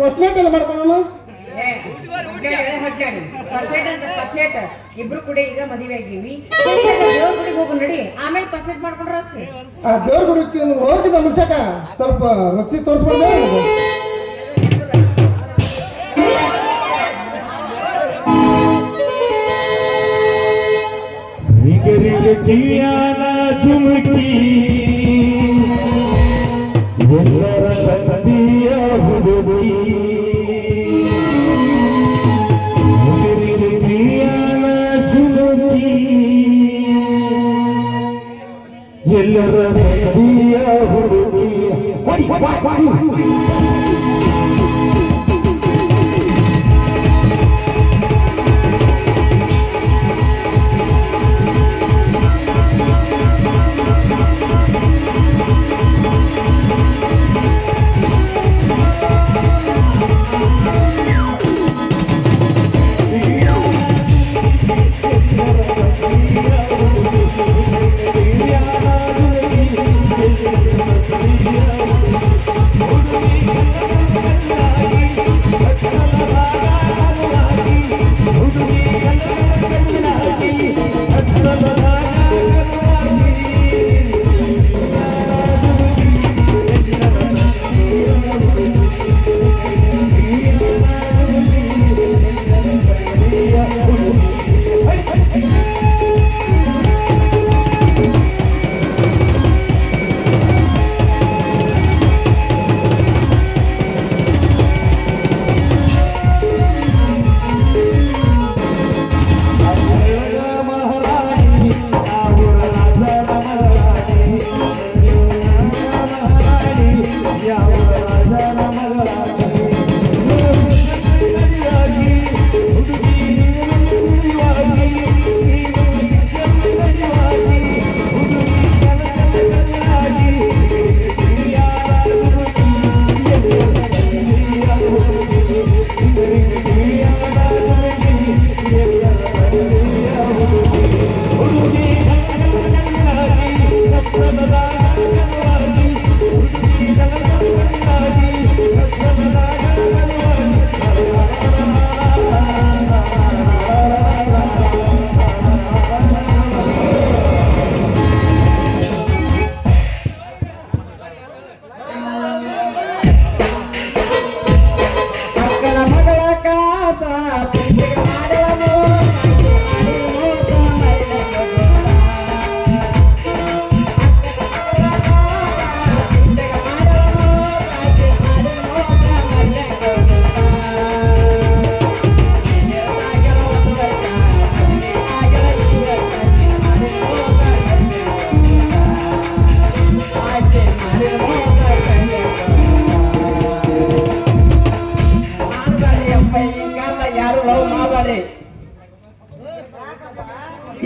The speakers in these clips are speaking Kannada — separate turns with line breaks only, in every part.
ಫಸ್ಟ್ ನೈಟ್ ಎಲ್ಲ ಮಾಡ್ಕೊಳ್ಳೋಣ.
ಫಸ್ಟ್ ನೈಟ್ ಇಬ್ರು ಕೂಡ ಈಗ ಮದುವೆ ಆಗಿವಿ. ದೇವ್ರ ಗುಡಿಗೆ ಹೋಗು ನಡಿ, ಆಮೇಲೆ ಫಸ್ಟ್ ನೈಟ್ ಮಾಡ್ಕೊಂಡ್ರ
ಆ ದೇವ್ರ ಗುಡಿಗೆ ಹೋಗಿದ್ದ ಮುಂಚಕ ಸ್ವಲ್ಪ ರುಚಿ ತೋರಿಸ್ಬಾರ್ದು.
ಚುಮುಕಿ ಎಲ್ಲರ ಸಂದಿಯ ಹುಡುಗಿ ಚುಮುಕಿ ಎಲ್ಲರ ಸಂದಿಯ ಹುಡುಗಿ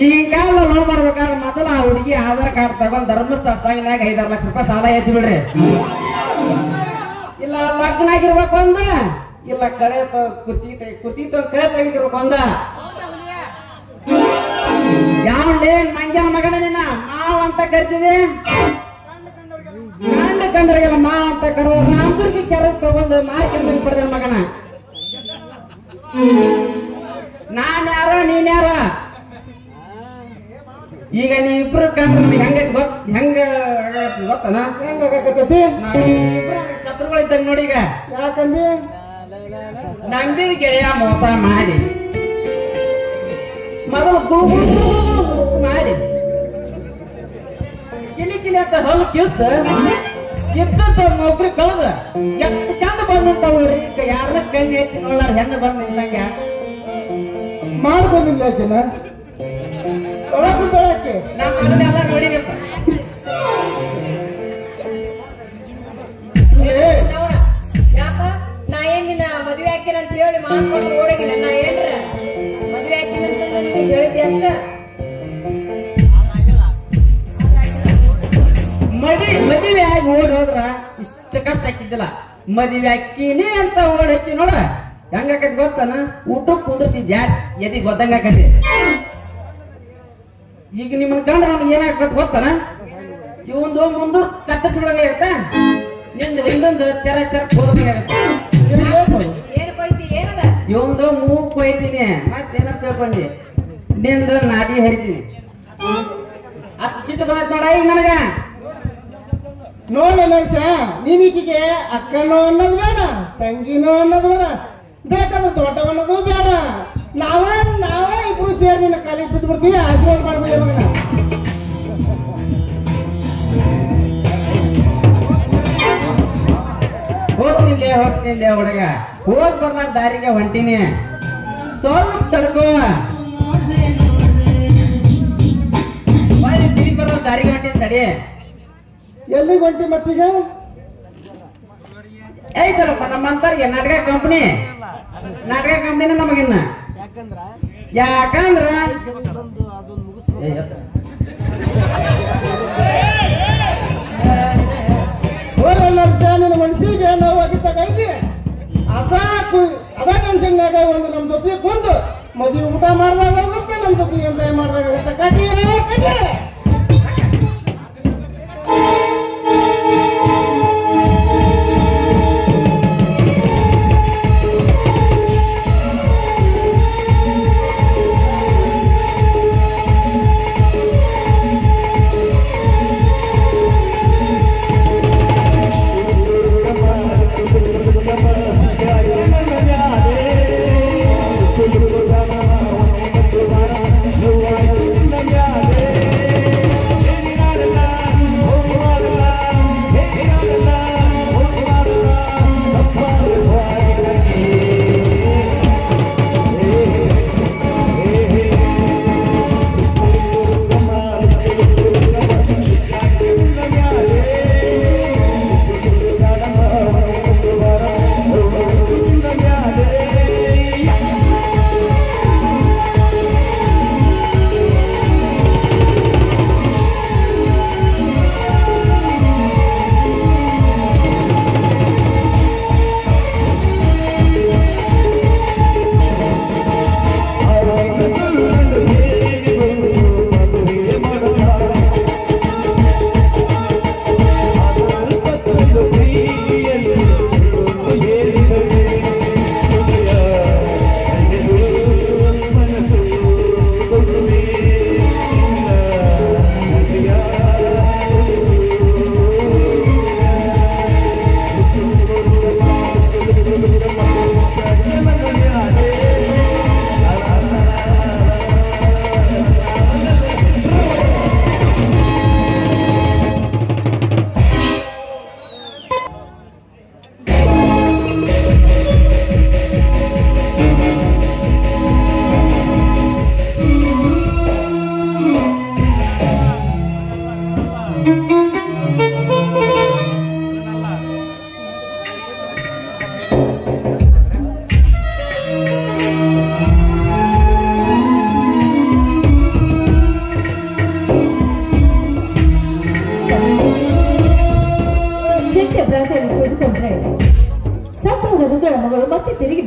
ಈಗಾಲ ಲವ್ ಮಾಡ್ಬೇಕಾದ್ರೆ ಮೊದಲ ಆ ಹುಡುಗಿ ಆಧಾರ್ ಕಾರ್ಡ್ ತಗೊಂಡ್ ಧರ್ಮಸ್ಥಳ ಸಂಘನಾಗ 5-6 ಲಕ್ಷ ರೂಪಾಯಿ ಸಾಲ ಎತ್ತಿ ಬಿಡ್ರಿ. ಇಲ್ಲ ಲಗ್ನ ಆಗಿರ್ಬೇಕು ಒಂದ, ಇಲ್ಲ ಕಡೆ ಕುರ್ಚಿ ಕಡೆ ತೆಗಿರ್ಬೇಕು ಒಂದ. ಯಾವೇ ಮಂಗ್ಯನ ಮಗನ ನಿನ್ನ ಮಾವ್ ಅಂತ ಕರಿತಿದೆ, ಗಂಡ ಕಂಡ್ರಿಗೆಲ್ಲ ಮಾವ್ ಅಂತ ಕರೋ ರಾಮದುರ್ಗಿ ಕೆರೆ ತಗೊಂಡು ಮಾರ್ಕೆಂದ ಪಡೆದ ಮಗನ. ನಾನ್ ಯಾರ ನೀನ್ ಯಾರ? ಈಗ ನೀವಿಬ್ರು ಕಂಡ್ರೆ ಹೆಂಗ ಗೊತ್ತನ? ಶತ್ರುಗಳು ಇದ್ದಂಗ ನೋಡಿ. ಈಗ
ಯಾಕಂದ್ರೆ
ನಂಬಿದ ಗೆಳೆಯ ಮೋಸ ಮಾಡಿ ಮೊದಲು ಮಾಡಿ ಕಿಲಿ ಅಂತ ಹಲ್ಲು ಕಿಸ್ತ ಇದ್ದಂತ ನೌಕರಿ ಕಳೆದ ಎಷ್ಟು ಚಂದ ಬಂದಂತವ್ರಿ. ಈಗ ಯಾರನ್ನ ಕಣ್ಣು ಎತ್ತಿ ನೋಡ್ಲಾರ ಹೆಂಗ ಬಂದ್ ನಿಂತಂಗ
ಮಾಡ್ಕೊಂಡಿಲ್ಲ ಯಾಕೆನ ಒಳಕ್ಕೆ
ನಮ್ಮ ಅದನ್ನೆಲ್ಲ ನೋಡಿದಪ್ಪ.
ಯಾಕ ನಾ ಏನ್ ನಿನ್ನ ಮದ್ವೆ ಹಾಕಿನ ಅಂತ ಹೇಳಿ ಮಾಡ್ಕೊಂಡು ಓಡೋಗಿನ. ನಾ ಏನ್ರ ಮದ್ವೆ ಹಾಕಿನ ಅಂತ ನಿನಗೆ ಹೇಳಿದ್ದೆ ಅಷ್ಟ.
ಮದುವೆ ಆಗಿ ಓಡಿ ಹೋದ್ರ ಇಷ್ಟ ಕಷ್ಟ ಹಾಕಿದ್ದಿಲ್ಲ. ಮದುವೆ ಹಾಕಿನಿ ಅಂತ ಓಡಿ ಹಾಕಿ ನೋಡ ಹೆಂಗಾಕತಿ ಗೊತ್ತನ? ಊಟ ಕುಂದ್ರಿಸಿ ಜಾಸ್ತಿ ಎದಿ ಗೊತ್ತಂಗ ಆಕತಿ. ಈಗ ನಿಮ್ಮನ್ ಕಂಡ್ರ ನಮ್ಗೆ ಏನಾಗತ್ ಗೊತ್ತನ? ಇವಂದು ಮುಂದೂರ್ ಕತ್ತರಿಸ್ಬಿಡಂಗ ಇರತ್ತ, ನಿಂದ ಹಿಂದೊಂದು ಚರ ಹೋದಂಗ ಆಗತ್ತ. ಇವಂದು ಮೂಗ್ ಕೊಯ್ತೀನಿ ಮತ್ತೇನಂತ ತಿಳ್ಕೊಂಡಿ ನಿಂದು ನಾಡಿ ಹರಿತೀನಿ ಅಷ್ಟು ಸಿಟ್ಟು ಬಂದೈತ್ ನೋಡ ಈಗ ನನಗ
ನೋಡ್ಲ ನರ್ಸ ನೀನಿಕಿಗೆ ಅಕ್ಕನೋ ಅನ್ನೋದು ಬೇಡ ತಂಗಿನೋ ಅನ್ನೋದು ಬೇಡ ಬೇಕಾದ್ರೆ ತೋಟವನ್ನೋದು ಬೇಡ ನಾವ ಇಬ್ರು ಸೇರಿ ನಿನ್ನ ಕಾಲಿಗೆ ಬಿದ್ದು ಬಿಡ್ತೀವಿ ಆಶೀರ್ವಾದ ಮಾಡ್ಬಿಡಿ ಮಗನ
ಹೋಗ್ತಿಲ್ಲ ಹುಡುಗ ಹೋಗ್ ಬರ್ಲಾರ ದಾರಿಗೆ ಹೊಂಟಿನಿ ಸ್ವಲ್ಪ ತಡ್ಕೋ ತಿರುಗಿ ಬರೋ ದಾರಿಗೆ ಹೊಂಟಿನಿ ತಡಿ
ಎಲ್ಲಿಗೆ ಹೊಂಟಿ ಮತ್ತೀಗ
ಐತಲ್ಲಪ್ಪ ನಮ್ಮಂತವ್ರಿಗೆ ನಾಟಕ ಕಂಪ್ನಿನ ನಮಗಿನ್ನ ಯಾಕಂದ್ರ
ನಿನ್ನ ಮನಸ್ಸಿಗೆ ನಾವು ಆಗಿತ್ತೈತಿ ಅದ ಟೆನ್ಷನ್ಯಾಗ ಒಂದು ನಮ್ಮ ಜೊತೆ ಕುಂದು ಮದುವೆ ಊಟ ಮಾಡಿದಾಗ ಮತ್ತೆ ನಮ್ಮ ಜೊತೆ ಎಂಜಾಯ್ ಮಾಡಿದಾಗ ಕಟ್ಟಿ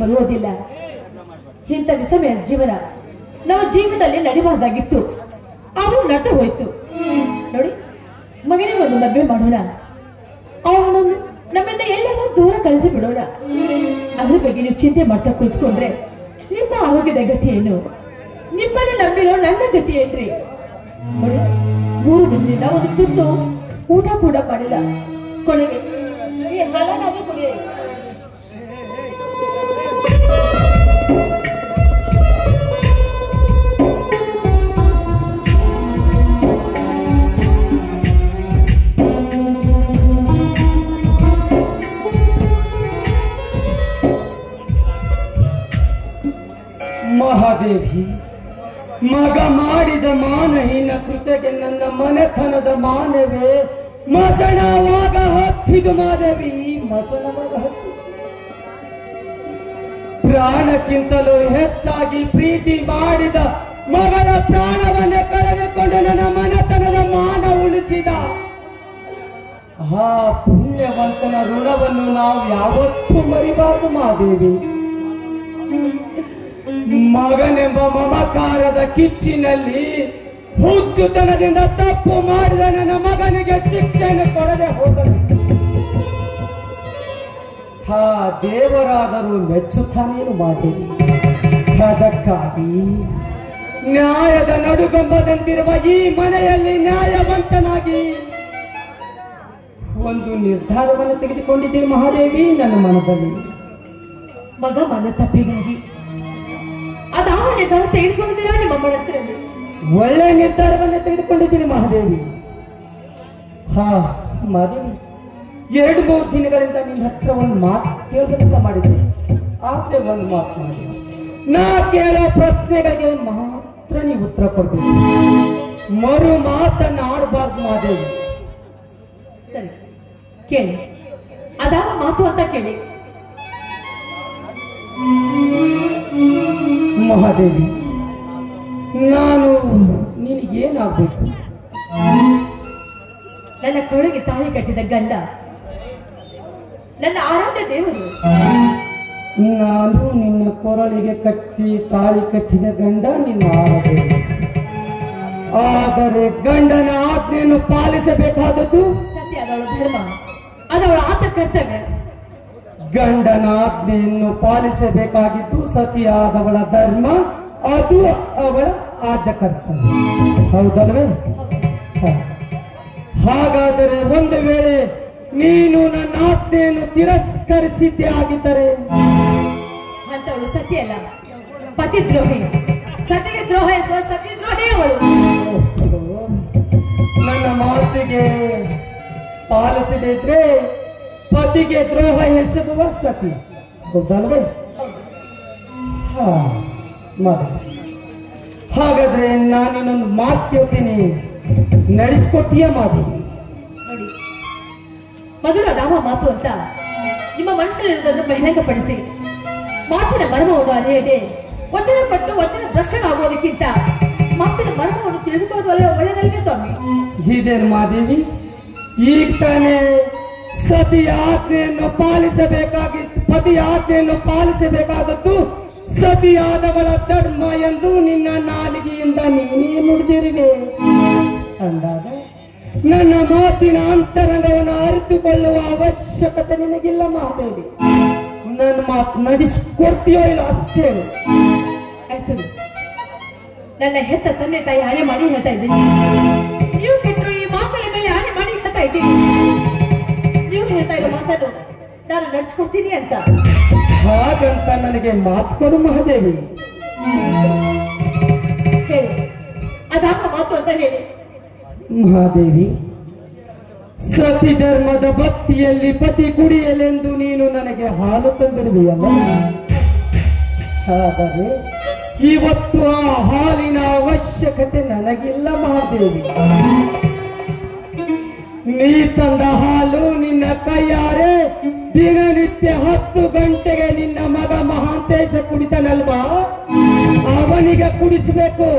ಬರುವುದಿಲ್ಲ. ಇಂಥ ವಿಷಮಯ ಜೀವನ ನಮ್ಮ ಜೀವನದಲ್ಲಿ ನಡಿಬಾರ್ದಾಗಿತ್ತು, ಅದು ನಟ ಹೋಯ್ತು. ನೋಡಿ, ಮಗನಿಗೆ ಒಂದು ಮದುವೆ ಮಾಡೋಣ, ಅವನನ್ನು ನಮ್ಮಿಂದ ಎಲ್ಲರೂ ದೂರ ಕಳಿಸಿ ಬಿಡೋಣ. ಅದ್ರ ಬಗ್ಗೆ ನೀವು ಚಿಂತೆ ಮಾಡ್ತಾ ಕುಳಿತುಕೊಂಡ್ರೆ ನಿಮ್ಮ ಆರೋಗ್ಯದ ಗತಿ ಏನು? ನಿಮ್ಮನ್ನ ನಂಬಿರೋ ನನ್ನ ಗತಿ ಏನ್ರಿ? ನೋಡಿ, 3 ದಿನದಿಂದ ಒಂದು ತುತ್ತು ಊಟ ಕೂಡ ಮಾಡಿಲ್ಲ. ಕೊನೆಗೆ ಈ ಹಾಲನ್ನಾದ್ರೂ ಕುಡಿಯಿರಿ.
ಮಹಾದೇವಿ, ಮಗ ಮಾಡಿದ ಮಾನಹೀನ ಕೃತ್ಯಕ್ಕೆ ನನ್ನ ಮನೆತನದ ಮಾನವೇ ಮಸಣವಾಗ ಹತ್ತಿದು. ಮಾದೇವಿ, ಮಸಣವಾಗ ಹತ್ತಿದು. ಪ್ರಾಣಕ್ಕಿಂತಲೂ ಹೆಚ್ಚಾಗಿ ಪ್ರೀತಿ ಮಾಡಿದ ಮಗಳ ಪ್ರಾಣವನ್ನೇ ಕಳೆದುಕೊಂಡು ನನ್ನ ಮನೆತನದ ಮಾನ ಉಳಿಸಿದ ಆ ಪುಣ್ಯವಂತನ ಋಣವನ್ನು ನಾವು ಯಾವತ್ತೂ ಮರಿಬಾರದು. ಮಾದೇವಿ, ಮಗನೆಂಬ ಮಮಕಾರದ ಕಿಚ್ಚಿನಲ್ಲಿ ಹುಚ್ಚುತನದಿಂದ ತಪ್ಪು ಮಾಡಿದ ನನ್ನ ಮಗನಿಗೆ ಶಿಕ್ಷೆಯನ್ನು ಕೊಡದೆ ಹೋದರೆ ಆ ದೇವರಾದರೂ ಮೆಚ್ಚುತ್ತಾನೇನು ಮಾದೇವಿ? ಅದಕ್ಕಾಗಿ ನ್ಯಾಯದ ನಡುಗಂಬದಂತಿರುವ ಈ ಮನೆಯಲ್ಲಿ ನ್ಯಾಯವಂತನಾಗಿ ಒಂದು ನಿರ್ಧಾರವನ್ನು ತೆಗೆದುಕೊಂಡಿದ್ದೀನಿ ಮಹಾದೇವಿ. ನನ್ನ ಮನದಲ್ಲಿ
ಮಗ ಮನ ತಪ್ಪಿಗಾಗಿ ಅದಾವ ನಿರ್ಧಾರ ತೆಗೆದುಕೊಂಡಿದ್ದೀರಾ ನಿಮ್ಮ ಮನಸ್ಸಿನಲ್ಲಿ?
ಒಳ್ಳೆ ನಿರ್ಧಾರವನ್ನು ತೆಗೆದುಕೊಂಡಿದ್ದೀನಿ ಮಹಾದೇವಿ. ಹಾ ಮಹಾದೇವಿ, 2-3 ದಿನಗಳಿಂದ ನಿನ್ನ ಹತ್ರ ಒಂದು ಮಾತು ಕೇಳಬೇಕಂತ ಮಾಡಿದ್ದೆ. ಆದ್ರೆ ಒಂದು ಮಾತು ಮಹಾದೇವಿ, ನಾ ಕೇಳೋ ಪ್ರಶ್ನೆಗಳಿಗೆ ಮಾತ್ರ ನೀವು ಉತ್ತರ ಕೊಡ್ಬೇಕು. ಮರು ಮಾತನ್ನ ಆಡಬಾರ್ದು ಮಹಾದೇವಿ.
ಸರಿ ಕೇಳಿ, ಅದಾವ ಮಾತು ಅಂತ ಕೇಳಿ.
ಮಹಾದೇವಿ, ನಾನು ನಿನಗೇನಾಗಬೇಕು?
ನನ್ನ ಕೊಳಗೆ ತಾಳಿ ಕಟ್ಟಿದ ಗಂಡ, ನನ್ನ ಆರಾಧ್ಯ ದೇವರು.
ನಾನು ನಿನ್ನ ಕೊರಳಿಗೆ ಕಟ್ಟಿ ತಾಳಿ ಕಟ್ಟಿದ ಗಂಡ ನಿನ್ನ ಆರಾಧ್ಯ. ಆದರೆ ಗಂಡನ ಆಜ್ಞೆಯನ್ನು ಪಾಲಿಸಬೇಕಾದದ್ದು
ಸತ್ಯ, ಅದವಳ ಧರ್ಮ, ಅದವಳ ಆತ ಕರ್ತವ್ಯ.
ಗಂಡನ ಆಜ್ಞೆಯನ್ನು ಪಾಲಿಸಬೇಕಾಗಿದ್ದು ಸತಿಯಾದವಳ ಧರ್ಮ, ಅದು ಅವಳ ಆದ್ಯ ಕರ್ತವ್ಯ. ಹೌದಲ್ವೇ? ಹಾಗಾದರೆ ಒಂದು ವೇಳೆ ನೀನು ನನ್ನ ಆಜ್ಞೆಯನ್ನು ತಿರಸ್ಕರಿಸಿದ್ದೇ ಆಗಿದ್ದರೆ?
ಅಂತವಳು ಸತ್ಯ ಅಲ್ಲ, ಪತಿದ್ರೋಹಿ. ಸತಿಗೆ ದ್ರೋಹ ಎಸವ ಸತಿದ್ರೋಹಿ ಅವಳು.
ನನ್ನ ಮಾತಿಗೆ ಪಾಲಿಸದಿದ್ರೆ ಪತಿಗೆ ದ್ರೋಹ ಎಸಗುವ ಸತಿ. ಹೌದಲ್ವೇ? ಹಾಗಾದ್ರೆ ನಾನಿನ್ನೊಂದು ಮಾತು ಕೇಳ್ತೀನಿ, ನಡೆಸ್ಕೊಡ್ತೀಯ ಮಾದೇವಿ?
ನೋಡಿ, ಮಧುರ ರಾಮ ಮಾತು ಅಂತ ನಿಮ್ಮ ಮನಸ್ಸಲ್ಲಿರುವುದನ್ನು ಬಹಿರಂಗಪಡಿಸಿ ಮಾತಿನ ಮರ್ಮವನ್ನು ಅರಿಯದೆ ವಚನ ಕೊಟ್ಟು ವಚನ ಭ್ರಷ್ಟನಾಗುವುದಕ್ಕಿಂತ ಮಾತಿನ ಮರ್ಮವನ್ನು ತಿಳಿದುಕೊಳ್ಳುವ ಒಳ್ಳೆಯದಲ್ವೇ ಸ್ವಾಮಿ?
ಇದೇನು ಮಾದೇವಿ, ಈಗ ತಾನೇ ಸತಿಯ ಆಜ್ಞೆಯನ್ನು ಪಾಲಿಸಬೇಕಾಗಿತ್ತು, ಪತಿಯ ಆಜ್ಞೆಯನ್ನು ಪಾಲಿಸಬೇಕಾದದ್ದು ಸತಿಯಾದವಳ ಧರ್ಮ ಎಂದು ನಿನ್ನ ನಾಲಿಗೆಯಿಂದ ನೀನೇ ನುಡಿದಿರುವೆ ಅಂದಾಗ ನನ್ನ ಮಾತಿನ ಅಂತರಂಗವನ್ನು ಅರಿತುಕೊಳ್ಳುವ ಅವಶ್ಯಕತೆ ನಿನಗಿಲ್ಲ ಮಹಾದೇವಿ. ನನ್ನ ಮಾತು ನಡೆಸಿಕೊಡ್ತೀಯೋ ಇಲ್ಲ ಅಷ್ಟೇ.
ಆಯ್ತು, ನನ್ನ ಹೆತ್ತ ತಂದೆ ತಾಯಿ ಹಾನಿ ಮಾಡಿ ಹೇಳ್ತಾ ಇದ್ದೀನಿ. ನೀವು ಕೆಟ್ಟರು ಈ ಮಾತುಗಳ ಮೇಲೆ ಹಾನಿ ಮಾಡಿ ಹೇಳ್ತಾ ಇದ್ದೀನಿ. ನೀವು ಹೇಳ್ತಾ ಇರೋ ಮಾತನ್ನು ನಾನು ನಡೆಸ್ಕೊಡ್ತೀನಿ ಅಂತ.
ಹಾಗಂತ ನನಗೆ ಮಾತು ಕೊಡು ಮಹಾದೇವಿ.
ಹೇಳಿ, ಅದಾಕ ಮಾತು ಅಂತ ಹೇಳಿ.
ಮಹಾದೇವಿ, ಸತಿ ಧರ್ಮದ ಭಕ್ತಿಯಲ್ಲಿ ಪತಿ ಕುಡಿಯಲೆಂದು ನೀನು ನನಗೆ ಹಾಲು ತಂದಿರುವೆಯಲ್ಲ, ಆದರೆ ಇವತ್ತು ಆ ಹಾಲಿನ ಅವಶ್ಯಕತೆ ನನಗಿಲ್ಲ ಮಹಾದೇವಿ. ನೀ ತಂದ ಹಾಲು ನಿನ್ನ ಕೈಯಾರೆ ದಿನನಿತ್ಯ 10 ಗಂಟೆಗೆ ನಿನ್ನ ಮಗ ಮಹಾಂತೇಶ ಕುಡಿತಾನಲ್ವಾ, ಅವನಿಗೆ ಕುಡಿಸಬೇಕು.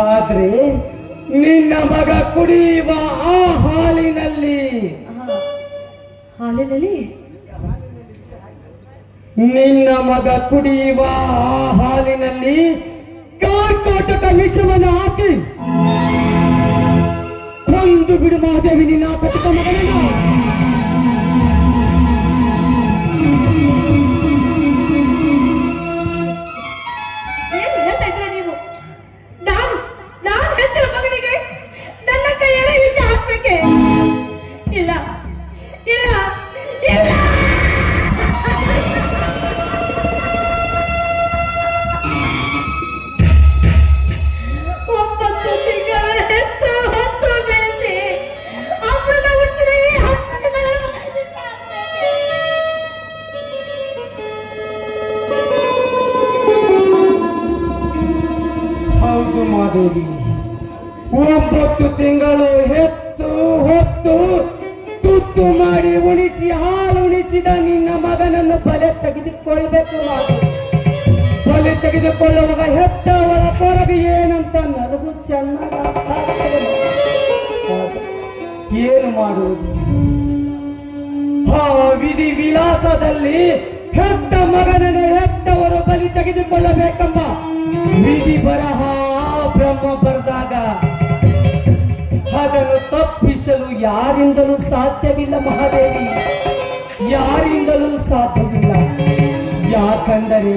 ಆದ್ರೆ ನಿನ್ನ ಮಗ ಕುಡಿಯುವ ಆ ಹಾಲಿನಲ್ಲಿ ನಿನ್ನ ಮಗ ಕುಡಿಯುವ ಆ ಹಾಲಿನಲ್ಲಿ ಕಾರ್ಕೋಟಕ ವಿಷವನ್ನು ಹಾಕಿ ಕೊಂದು ಬಿಡು ಮಹಾದೇವಿ ನಿನ್ನ ಕಟಕ ಮಗನನ್ನು.
ನೀವು ನಾನು ಹೆಸರ ಮಗನಿಗೆ ನನ್ನ ಕೈಯಲ್ಲಿ ವಿಷ ಹಾಕ್ಬೇಕೆ? ಇಲ್ಲ ಇಲ್ಲ ಇಲ್ಲ. 9 ತಿಂಗಳ ಹೆತ್ತು ಹೊತ್ತು ಬೆಳೆಸಿ ಅಮೃತ ಉಸಿರಿ
ಹೌದು ಮಾದೇವಿ, 9 ತಿಂಗಳು ಹೆತ್ತು ಹೊತ್ತು ತುತ್ತು ಮಾಡಿ ಉಣಿಸಿ ಹಾಲು ಉಣಿಸಿದ ನಿನ್ನ ಮಗನನ್ನು ಬಲೆ ತೆಗೆದುಕೊಳ್ಬೇಕು. ಬಲೆ ತೆಗೆದುಕೊಳ್ಳುವಾಗ ಹೆತ್ತವರ ಕೊರಗು ಏನಂತ ನನಗೂ ಚೆನ್ನಾಗಿ ಅರ್ಥ ಆಗ್ತದೆ. ಏನು ಮಾಡುವುದು? ಆ ವಿಧಿ ವಿಲಾಸದಲ್ಲಿ ಹೆತ್ತ ಮಗನನ್ನು ಹೆತ್ತವರು ಬಲಿ ತೆಗೆದುಕೊಳ್ಳಬೇಕೆಂಬ ವಿಧಿ ಬರಹ ಬ್ರಹ್ಮ ಬರೆದಾಗ ಯಾರಿಂದಲೂ ಸಾಧ್ಯವಿಲ್ಲ ಮಹಾದೇವಿ, ಯಾರಿಂದಲೂ ಸಾಧ್ಯವಿಲ್ಲ. ಯಾಕಂದರೆ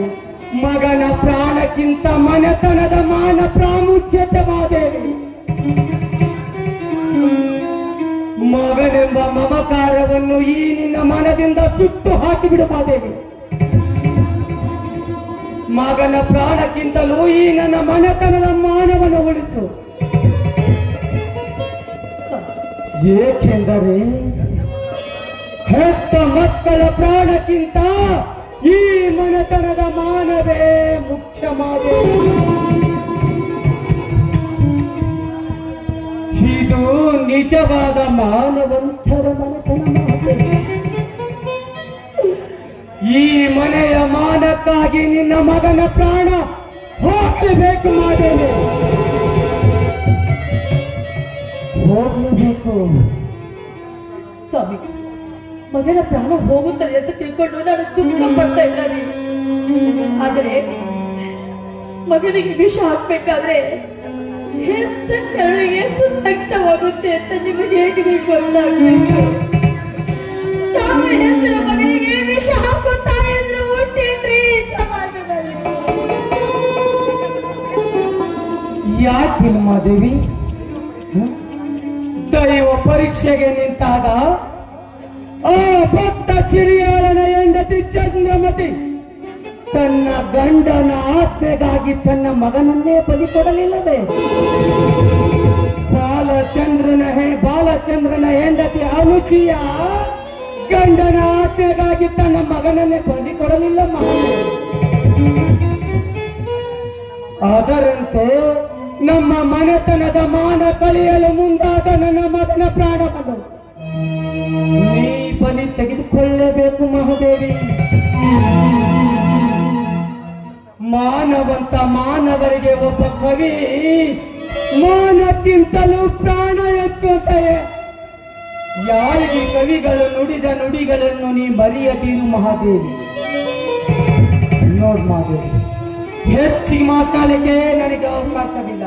ಮಗನ ಪ್ರಾಣಕ್ಕಿಂತ ಮನೆತನದ ಮಾನ ಪ್ರಾಮುಖ್ಯತೆ ಮಹಾದೇವಿ. ಮಗನೆಂಬ ಮಮಕಾರವನ್ನು ಈ ನಿನ್ನ ಮನದಿಂದ ಸುಟ್ಟು ಹಾಕಿಬಿಡು ಮಹಾದೇವಿ. ಮಗನ ಪ್ರಾಣಕ್ಕಿಂತಲೂ ಈ ನನ್ನ ಮನೆತನದ ಮಾನವನ್ನು ಉಳಿಸು. ಏಕೆಂದರೆ ಹೆತ್ತ ಮಕ್ಕಳ ಪ್ರಾಣಕ್ಕಿಂತ ಈ ಮನೆತನದ ಮಾನವೇ ಮುಖ್ಯ ಮಹಾದೇವಿ. ಇದು ನಿಜವಾದ ಮಾನವಂತರ ಮನೆತನ ಮಹಾದೇವಿ. ಈ ಮನೆಯ ಮಾನಕ್ಕಾಗಿ ನಿನ್ನ ಮಗನ ಪ್ರಾಣ ಹೋಗಲೇಬೇಕು ಮಹಾದೇವಿ, ಹೋಗಲೇಬೇಕು.
ಸ್ವಾಮಿ, ಮಗನ ಪ್ರಾಣ ಹೋಗುತ್ತದೆ ಅಂತ ತಿಳ್ಕೊಂಡು ನಾನು ದುಃಖ ಪಡ್ತಾ ಇಲ್ಲ ರೀ. ಆದರೆ ಮಗನಿಗೆ ವಿಷ ಹಾಕ್ಬೇಕಾದ್ರೆ ಹೆತ್ತ ಕರುಳಿಗೆ ಎಷ್ಟು ಸಂಕಟವಾಗುತ್ತೆ ಅಂತ ನಿಮಗೆ ಹೇಗೆ ಗೊತ್ತಾಗಬೇಕು? ತಾವು ಹೆತ್ತ ಮಗನಿಗೆ ವಿಷ ಹಾಕುತ್ತಾರೆ ಅಂದ್ರೆ ಹುಟ್ಟಿದ್ರಿ ಸಮಾಜದಲ್ಲಿ.
ಯಾಕಿಲ್ಲ ಮಾದೇವಿ? ದೈವ ಪರೀಕ್ಷೆಗೆ ನಿಂತಾಗ ಆ ಭಕ್ತ ಸಿರಿಯಾಳನ ಹೆಂಡತಿ ಚಂದ್ರಮತಿ ತನ್ನ ಗಂಡನ ಆಜ್ಞೆಗಾಗಿ ತನ್ನ ಮಗನನ್ನೇ ಬಲಿ ಕೊಡಲಿಲ್ಲವೇ? ಬಾಲಚಂದ್ರನ ಹೆಂಡತಿ ಅನುಸೂಯ ಗಂಡನ ಆಜ್ಞೆಗಾಗಿ ತನ್ನ ಮಗನನ್ನೇ ಬಲಿ ಕೊಡಲಿಲ್ಲ ಮಹಾದೇವಿ. ಅದರಂತೆ ನಮ್ಮ ಮನೆತನದ ಮಾನ ಕಳೆಯಲು ಮುಂದಾದ ನನ್ನ ಮಗನ ಪ್ರಾಣವನ್ನು ನೀ ಬಲಿ ತೆಗೆದುಕೊಳ್ಳಲೇಬೇಕು ಮಹಾದೇವಿ. ಮಾನವಂತ ಮಾನವರಿಗೆ ಒಬ್ಬ ಕವಿ ಮಾನಕ್ಕಿಂತಲೂ ಪ್ರಾಣ ಹೆಚ್ಚುತ್ತಾರೆ. ಯಾರಿಗೆ ಕವಿಗಳು ನುಡಿದ ನುಡಿಗಳನ್ನು ನೀ ಮರೆಯದಿರು ಮಹಾದೇವಿ. ನೋಡ್ ಮಹಾದೇವಿ, ಹೆಚ್ಚಿಗೆ ಮಾತಾಡಲಿಕ್ಕೆ ನನಗೆ ಅವಕಾಶವಿಲ್ಲ.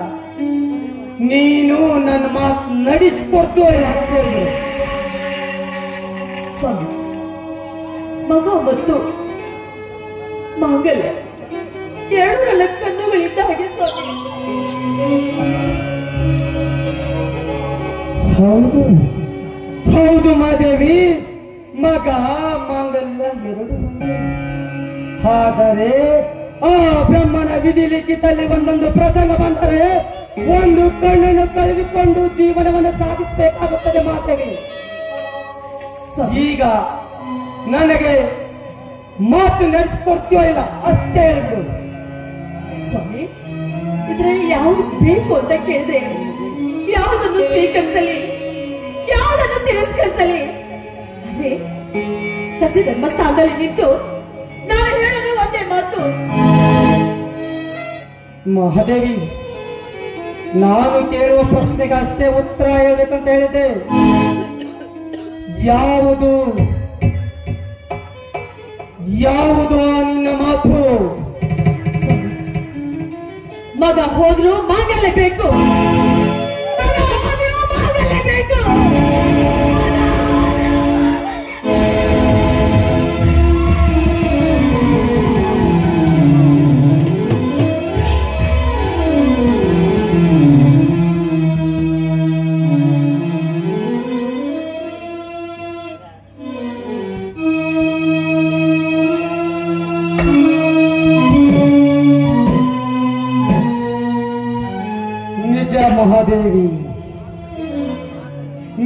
ನೀನು ನನ್ನ ಮಾತು ನಡೆಸಿಕೊಡ್ತು ಅಷ್ಟೇ.
ಮಗ ಮತ್ತು ಮಾಂಗಲ್ಯ ಎರಡು ನನ್ನ ಕಣ್ಣುಗಳಿದ್ದ ಹಾಗೆ ಸ್ವಾಮಿ.
ಹೌದು ಹೌದು ಮಾದೇವಿ, ಮಗ ಮಾಂಗಲ್ಯ ಎರಡು. ಆದರೆ ಆ ಬ್ರಹ್ಮನ ವಿಧಿ ಲಿಖಿತಲ್ಲಿ ಒಂದೊಂದು ಪ್ರಸಂಗ ಬಂದರೆ ಒಂದು ಕಣ್ಣನ್ನು ಕಳೆದುಕೊಂಡು ಜೀವನವನ್ನು ಸಾಧಿಸಬೇಕಾಗುತ್ತದೆ ಮಾದೇವಿ. ಈಗ ನನಗೆ ಮಾತು ನಡೆಸಿಕೊಡ್ತೀಯೋ ಇಲ್ಲ ಅಷ್ಟೇ ಹೇಳ್ತು
ಸ್ವಾಮಿ. ಇದ್ರಲ್ಲಿ ಯಾವ್ದು ಬೇಕು ಅಂತ ಕೇಳಿದ್ರೆ ಯಾವುದನ್ನು ಸ್ವೀಕರಿಸಲಿ, ಯಾವುದನ್ನು ತಿರಸ್ಕರಿಸಲಿ. ಆದ್ರೆ ಸತ್ಯ ಧರ್ಮ ಸ್ಥಾನದಲ್ಲಿ ನಿಂತು ನಾನು ಹೇಳೋದು ಒಂದೇ ಮಾತು.
ಮಹಾದೇವಿ, ನಾನು ಕೇಳುವ ಪ್ರಶ್ನೆಗೆ ಅಷ್ಟೇ ಉತ್ತರ ಹೇಳ್ಬೇಕಂತ ಹೇಳಿದೆ. ಯಾವುದು ಯಾವುದು ಆ ನಿನ್ನ ಮಾತು?
ಮಗ ಹೋದ್ರು ಮಾಂಗಲ್ಯ ಬೇಕು, ಮಗ ಹೋದ್ರು ಮಾಂಗಲ್ಯ ಬೇಕು.
ಮಹಾದೇವಿ,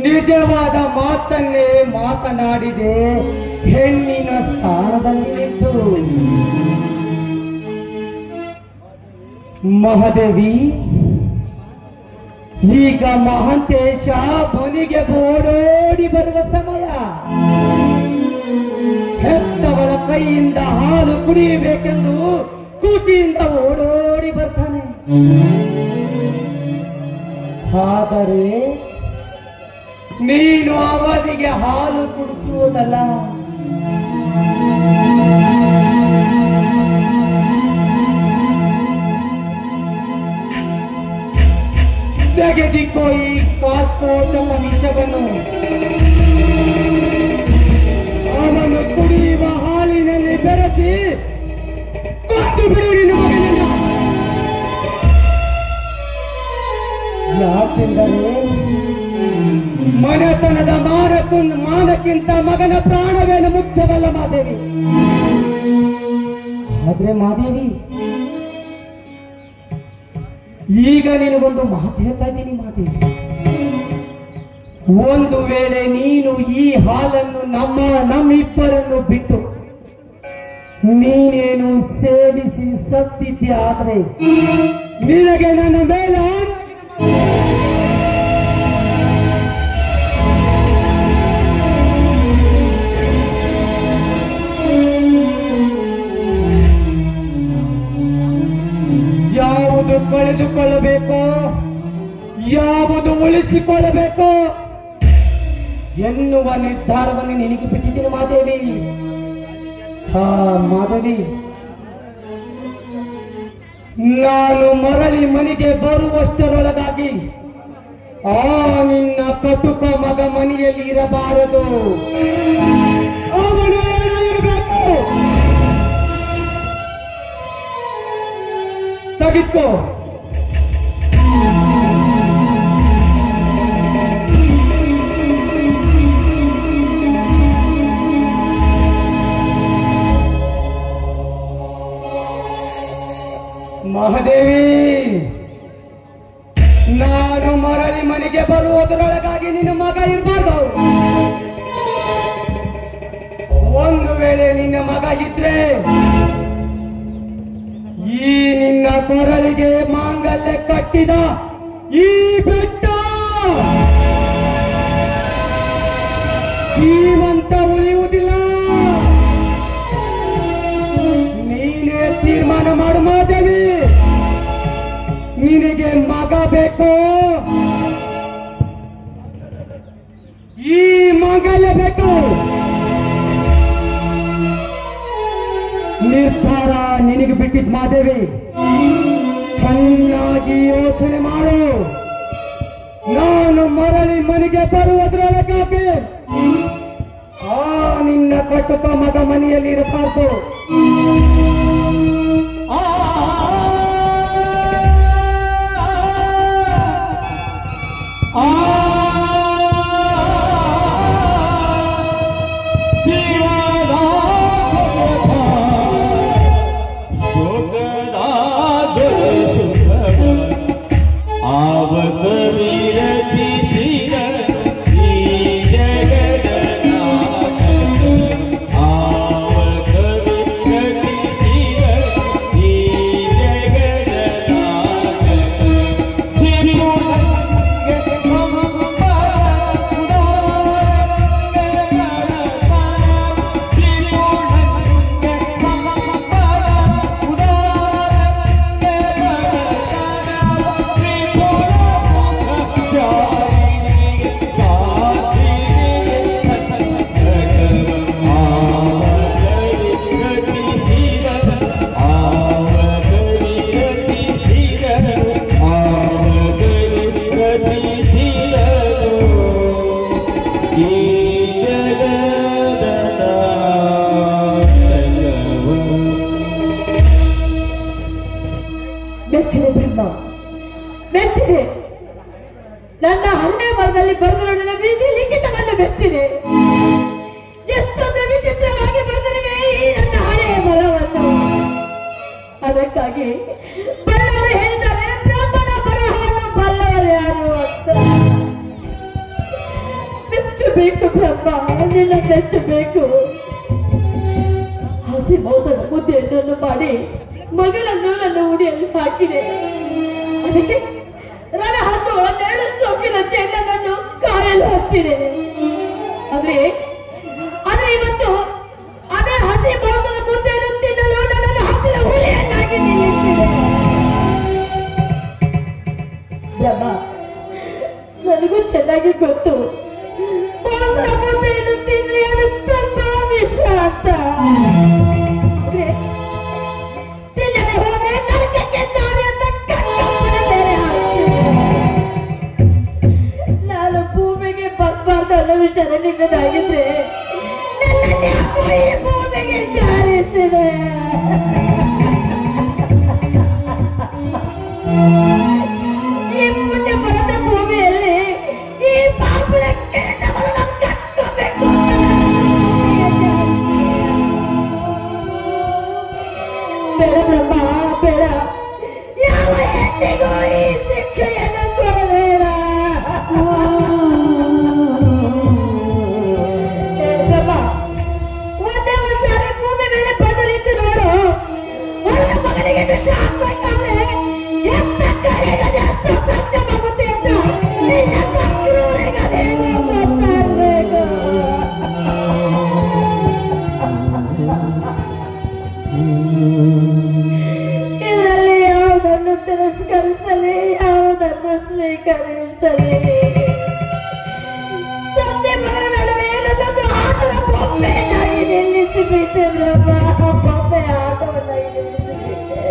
ನಿಜವಾದ ಮಾತನ್ನೇ ಮಾತನಾಡಿದೆ ಹೆಣ್ಣಿನ ಸ್ಥಾನದಲ್ಲಿ ನಿಂತು. ಮಹಾದೇವಿ, ಈಗ ಮಹಾಂತೇಶ ಬನಿಗೆ ಓಡೋಡಿ ಬರುವ ಸಮಯ. ಹೆತ್ತವಳ ಕೈಯಿಂದ ಹಾಲು ಕುಡಿಯಬೇಕೆಂದು ಖುಷಿಯಿಂದ ಓಡೋಡಿ ಬರ್ತಾನೆ. ಆದರೆ ನೀನು ಅವನಿಗೆ ಹಾಲು ಕುಡಿಸುವುದಲ್ಲ, ತೆಗೆದುಕೋ ಈ ಕಾಸ್ಕೋಟಕ ವಿಷವನ್ನು ಅವನು ಕುಡಿಯುವ ಹಾಲಿನಲ್ಲಿ ಬೆರೆಸಿ ಕೊಂದು ಬಿಡು ನಿನ್ನ ಮಗನನ್ನ. ಯಾಕೆಂದರೆ ಮನೆತನದ ಮಾನಕ್ಕಿಂತ ಮಗನ ಪ್ರಾಣವೇನು ಮುಖ್ಯವಲ್ಲ ಮಾದೇವಿ. ಆದ್ರೆ ಮಾದೇವಿ, ಈಗ ನಿನಗೊಂದು ಮಾತು ಹೇಳ್ತಾ ಇದ್ದೀನಿ ಮಾದೇವಿ. ಒಂದು ವೇಳೆ ನೀನು ಈ ಹಾಲನ್ನು ನಮ್ಮಿಬ್ಬರನ್ನು ಬಿಟ್ಟು ನೀನೇನು ಸೇವಿಸಿ ಸತ್ತಿದ್ದೆ ಆದ್ರೆ ನಿನಗೆ ನನ್ನ ಮೇಲೆ ಯಾವುದು ಕಳೆದುಕೊಳ್ಳಬೇಕೋ ಯಾವುದು ಉಳಿಸಿಕೊಳ್ಳಬೇಕೋ ಎನ್ನುವ ನಿರ್ಧಾರವನ್ನು ನಿನಗೆ ಬಿಟ್ಟಿದ್ದೀನಿ ಮಾದೇವಿ. ಹಾ ಮಾಧವಿ, ನಾನು ಮರಳಿ ಮನೆಗೆ ಬರುವಷ್ಟರೊಳಗಾಗಿ ಆ ನಿನ್ನ ಕಟುಕ ಮಗ ಮನೆಯಲ್ಲಿ ಇರಬಾರದು. ಅವನು ಇರಬೇಕು. ತೆಗೆದುಕೋ. ಮಹಾದೇವಿ, ನಾನು ಮರಳಿ ಮನೆಗೆ ಬರುವುದರೊಳಗಾಗಿ ನಿನ್ನ ಮಗ ಇರಬಾರ್ದು. ಒಂದು ವೇಳೆ ನಿನ್ನ ಮಗ ಇದ್ರೆ ಈ ನಿನ್ನ ಕೊರಳಿಗೆ ಮಾಂಗಲ್ಯ ಕಟ್ಟಿದ ಈ ಬೆಟ್ಟ ಜೀವಂತ ಉಳಿಯುವುದಿಲ್ಲ. ನೀನೇ ತೀರ್ಮಾನ ಮಾಡು ಮಾದೇವಿ. ನಿನಗೆ ಮಗ ಬೇಕು, ಈ ಮಾಂಗಲ್ಯ ಬೇಕು. ನಿರ್ಧಾರ ನಿನಗೆ ಬಿಟ್ಟಿದ್ ಮಾದೇವಿ. ಚೆನ್ನಾಗಿ ಯೋಚನೆ ಮಾಡು. ನಾನು ಮರಳಿ ಮನೆಗೆ ಬರುವುದರೊಳಗಾಗಿ ಆ ನಿನ್ನ ಕಟುಕ ಮಗ ಮನೆಯಲ್ಲಿ ಇರಬಾರ್ದು.
ಮೆಚ್ಚಿದೆ ಬ್ರಹ್ಮ, ಮೆಚ್ಚಿದೆ. ನನ್ನ ಹಣ್ಣೆ ಮರದಲ್ಲಿ ಬರೆದಿರೋ ನನ್ನ ಬೀದಿ ಲಿಖಿತವನ್ನು ಮೆಚ್ಚಿದೆ. ಎಷ್ಟೊಂದು ವಿಚಿತ್ರವಾಗಿ ಬರೆದಿರುವೆ ಈ ನನ್ನ ಹಣೆಯ ಬರವನ್ನು. ಅದಕ್ಕಾಗಿ ಬಲ್ಲವರು ಹೇಳಿದ್ದಾರೆ, ಬ್ರಾಹ್ಮಣ ಬರಹವನ್ನು ಬಲ್ಲವರು ಯಾರು ಅಂತ. ಮೆಚ್ಚಬೇಕು ಬ್ರಹ್ಮ, ನಿನ್ನ ಮೆಚ್ಚಬೇಕು. ಹಸಿ ಮೋಸದ ಮುದ್ದೆಯನ್ನು ಮಾಡಿ ಮಗನನ್ನು ನನ್ನ ಉಡಿಯಲ್ಲಿ ಹಾಕಿದೆ. ಅದಕ್ಕೆ ರಣ ಹಸುಗಳ ನೆರಳು ಸೊಪ್ಪಿನಂತೆ ನನ್ನನ್ನು ಕಾಯಲು ಹಚ್ಚಿದೆ. ಆದ್ರೆ ಇವತ್ತು ಅದೇ ಹಸಿ ಮೋಸದ ಮುದ್ದೆಯನ್ನು ತಿನ್ನಲು ನನ್ನನ್ನು ಹಸಿದ ಹುಲಿಯನ್ನಾಗಿ ನಿಲ್ಲಿಸಿದೆ. ಬ್ರಹ್ಮ, ನನಗೂ ಚೆನ್ನಾಗಿ ಗೊತ್ತು ಮೋಸದ ಮುದ್ದೆಯನ್ನು ತಿನ್ನಲಿ ಅದು ತುಂಬಾ ವಿಷ ಅಂತ. ಆಶೀರ್ವಾದ ನಿನ್ನದಾಗಿದ್ರೆ ನನ್ನಲ್ಲಿ ಯಾಕೋ ಈ ಭೂಮಿಗೆ ಜಾರಿಸಿದೆ. ಈ ಪುಣ್ಯ ಬರದ ಭೂಮಿಯಲ್ಲಿ ಈ ಪಾಪದ ಕಿರೀಟವನ್ನು ಕಟ್ಕೋಬೇಕು. ಬೇಡ ಬ್ರಹ್ಮ, ಬೇಡ. ಯಾವ ಹೆಣ್ಣಿಗೂ ಈ ಶಿಕ್ಷೆಯನ್ನು ಕೊಡಬೇಡ. ಬ್ರಹ್ಮ, ಒಂದೇ ಒಂದ್ಸಾರಿ ಭೂಮಿ ಮೇಲೆ ಬಂದು ನಿಂತು ನೋಡು. ಹೊರಗ ಮಗಳಿಗೆ ವಿಷ ಹಾಕ್ಬೇಕಾದ್ರೆ ಎಂತ ಕೈಗೆ ಎಷ್ಟು ಸತ್ಯವಾಗುತ್ತೆ ಅಂತ ನಿನ್ನ ಕಕ್ಕೂರಿಗೆ ಅದೇನೋ ಗೊತ್ತಾಗ್ಬೇಕು. ಇದರಲ್ಲಿ ಯಾವುದನ್ನು ತಿರಸ್ಕರಿಸಲಿ, ಯಾವುದನ್ನು ಸ್ವೀಕರಿಸಲಿ. ತಂದೆ ಮಗನ ನಡುವೆ ನನ್ನೊಂದು ಆಟದ ಬೊಂಬೆಯಾಗಿ ನಿಲ್ಲಿಸಿಬಿಟ್ಟೆ ಬ್ರಹ್ಮ. ಬೊಂಬೆ ಆಟವನ್ನಾಗಿ ನಿಲ್ಲಿಸಿಬಿಟ್ಟೆ.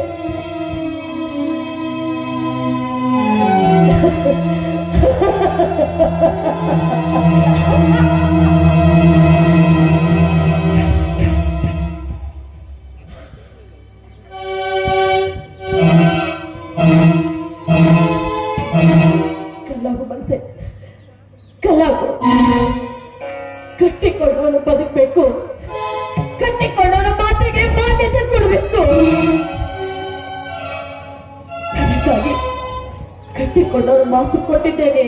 ಕಲ್ಲಾಗು ಮನಸ್ಸೆ, ಕಲ್ಲಾಗು. ಕಟ್ಟಿಕೊಂಡವನು ಬದುಕಬೇಕು, ಕಟ್ಟಿಕೊಂಡವನ ಮಾತಿಗೆ ಮಾನ್ಯತೆ ಕೊಡಬೇಕು. ಅದಕ್ಕಾಗಿ ಕಟ್ಟಿಕೊಂಡವನು ಮಾತು ಕೊಟ್ಟಿದ್ದೇನೆ,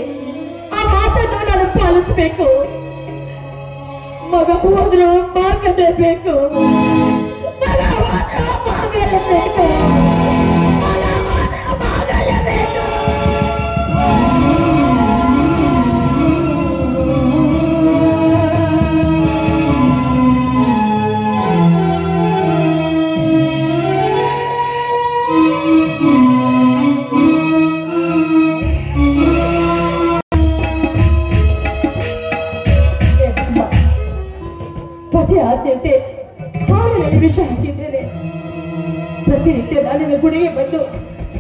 ಆ ಮಾತನ್ನು ನಾನು ಪಾಲಿಸಬೇಕು. ಮಗ ಹೋದ್ರು ಮಾಗಲೇಬೇಕು, ಮಗ ಹೋದ್ರು ಮಾಗಲೇಬೇಕು, ಮಗ ಹೋದ್ರು ಮಾಗಲೇಬೇಕು. ಪತಿ ಆದ್ಯತೆ ಹಾಲಿನಲ್ಲಿ ವಿಷ ಹಾಕಿದ್ದೇನೆ. ಪ್ರತಿನಿತ್ಯ ನಾನಿನ ಗುಡಿಗೆ ಬಂದು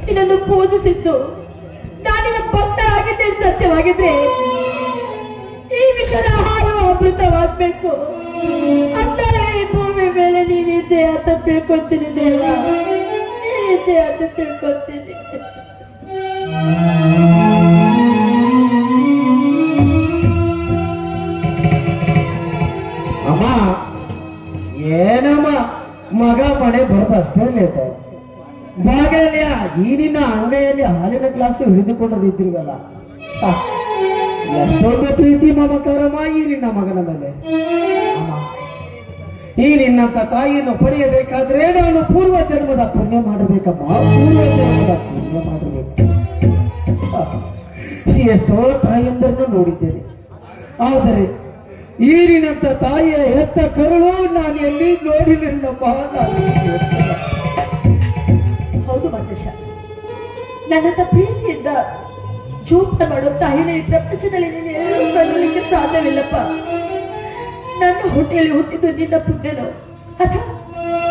ನಿನ್ನನ್ನು ಪೂಜಿಸಿದ್ದು ನಾನಿನ ಭಕ್ತ ಆಗಿದ್ದೆ ಸತ್ಯವಾಗಿದ್ರೆ ಈ ವಿಷದ ಹಾಲು ಅಮೃತವಾಗಬೇಕು. ಅಂದರೆ ಈ ಭೂಮಿ ಮೇಲೆ ನೀನಿದ್ದೆ ಅಂತ ತಿಳ್ಕೊತೀನಿ ದೇವ, ನೀನಿದ್ದೆ ಅಂತ ತಿಳ್ಕೊತೀನಿ.
ಅಮ್ಮ, ಏನಮ್ಮ ಮಗ ಮನೆ ಬರೋದು ಅಷ್ಟೇ ಲೇಟ್. ಬಾಗಿಲಲ್ಲಿ ಈ ನಿನ್ನ ಅಂಗೈಯಲ್ಲಿ ಹಾಲಿನ ಗ್ಲಾಸು ಹಿಡಿದುಕೊಂಡು ನಿಂತಿರುವಲ್ಲ, ಎಷ್ಟೊಂದು ಪ್ರೀತಿ ಮಮಕಾರಮ್ಮ ಈ ನಿನ್ನ ಮಗನ ಮೇಲೆ. ಅಮ್ಮ, ಈ ನಿನ್ನಂತ ತಾಯಿಯನ್ನು ಪಡೆಯಬೇಕಾದ್ರೆ ನಾನು ಪೂರ್ವ ಜನ್ಮದ ಪುಣ್ಯ ಮಾಡಬೇಕಮ್ಮ, ಪೂರ್ವ ಜನ್ಮದ ಪುಣ್ಯ ಮಾಡಬೇಕು. ಎಷ್ಟೋ ತಾಯಿಯಂದರನ್ನು ನೋಡಿದ್ದೇನೆ, ಆದರೆ ಈರಿನಂತ ತಾಯಿಯ ಹೆತ್ತ ಕರುಳು ನಾನು ಎಲ್ಲಿ ನೋಡಿರಲಿಲ್ಲಮ್ಮ.
ಹೌದು ಮಂತೇಶ, ನನ್ನಂತ ಪ್ರೀತಿಯಿಂದ ಜೋಪಾನ ಮಾಡೋ ತಾಯಿನ ಈ ಪ್ರಪಂಚದಲ್ಲಿ ನೀನು ಎಲ್ಲರೂ ಕಾಣಲಿಕ್ಕೆ ಸಾಧ್ಯವಿಲ್ಲಪ್ಪ. ನನ್ನ ಹೊಟ್ಟೆಯಲ್ಲಿ ಹುಟ್ಟಿದ್ದು ನಿನ್ನ ಪುಣ್ಯನೋ ಅಥವಾ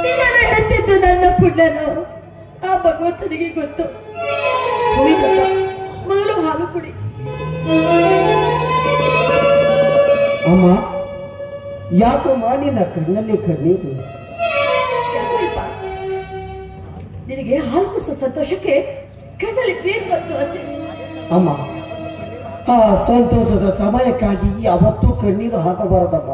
ನಿನ್ನನ್ನು ಹೆತ್ತಿದ್ದು ನನ್ನ ಪುಣ್ಯನೋ ಆ ಭಗವಂತನಿಗೆ ಗೊತ್ತು. ಹೋಗಿದ್ದಪ್ಪ, ಮೊದಲು ಹಾಲು ಕುಡಿ.
ಅಮ್ಮ, ಯಾಕಮ್ಮ ನಿನ್ನ ಕಣ್ಣಲ್ಲಿ ಕಣ್ಣೀರು?
ಯಾಕಪ್ಪ, ನಿನಗೆ ಹಾಲು ಕುಡಿಸೋ ಸಂತೋಷಕ್ಕೆ ಕಣ್ಣಲ್ಲಿ ನೀರು ಬಂತು ಅಷ್ಟೇ.
ಅಮ್ಮ, ಆ ಸಂತೋಷದ ಸಮಯಕ್ಕಾಗಿ ಯಾವತ್ತೂ ಕಣ್ಣೀರು ಹಾಕಬಾರದಮ್ಮ.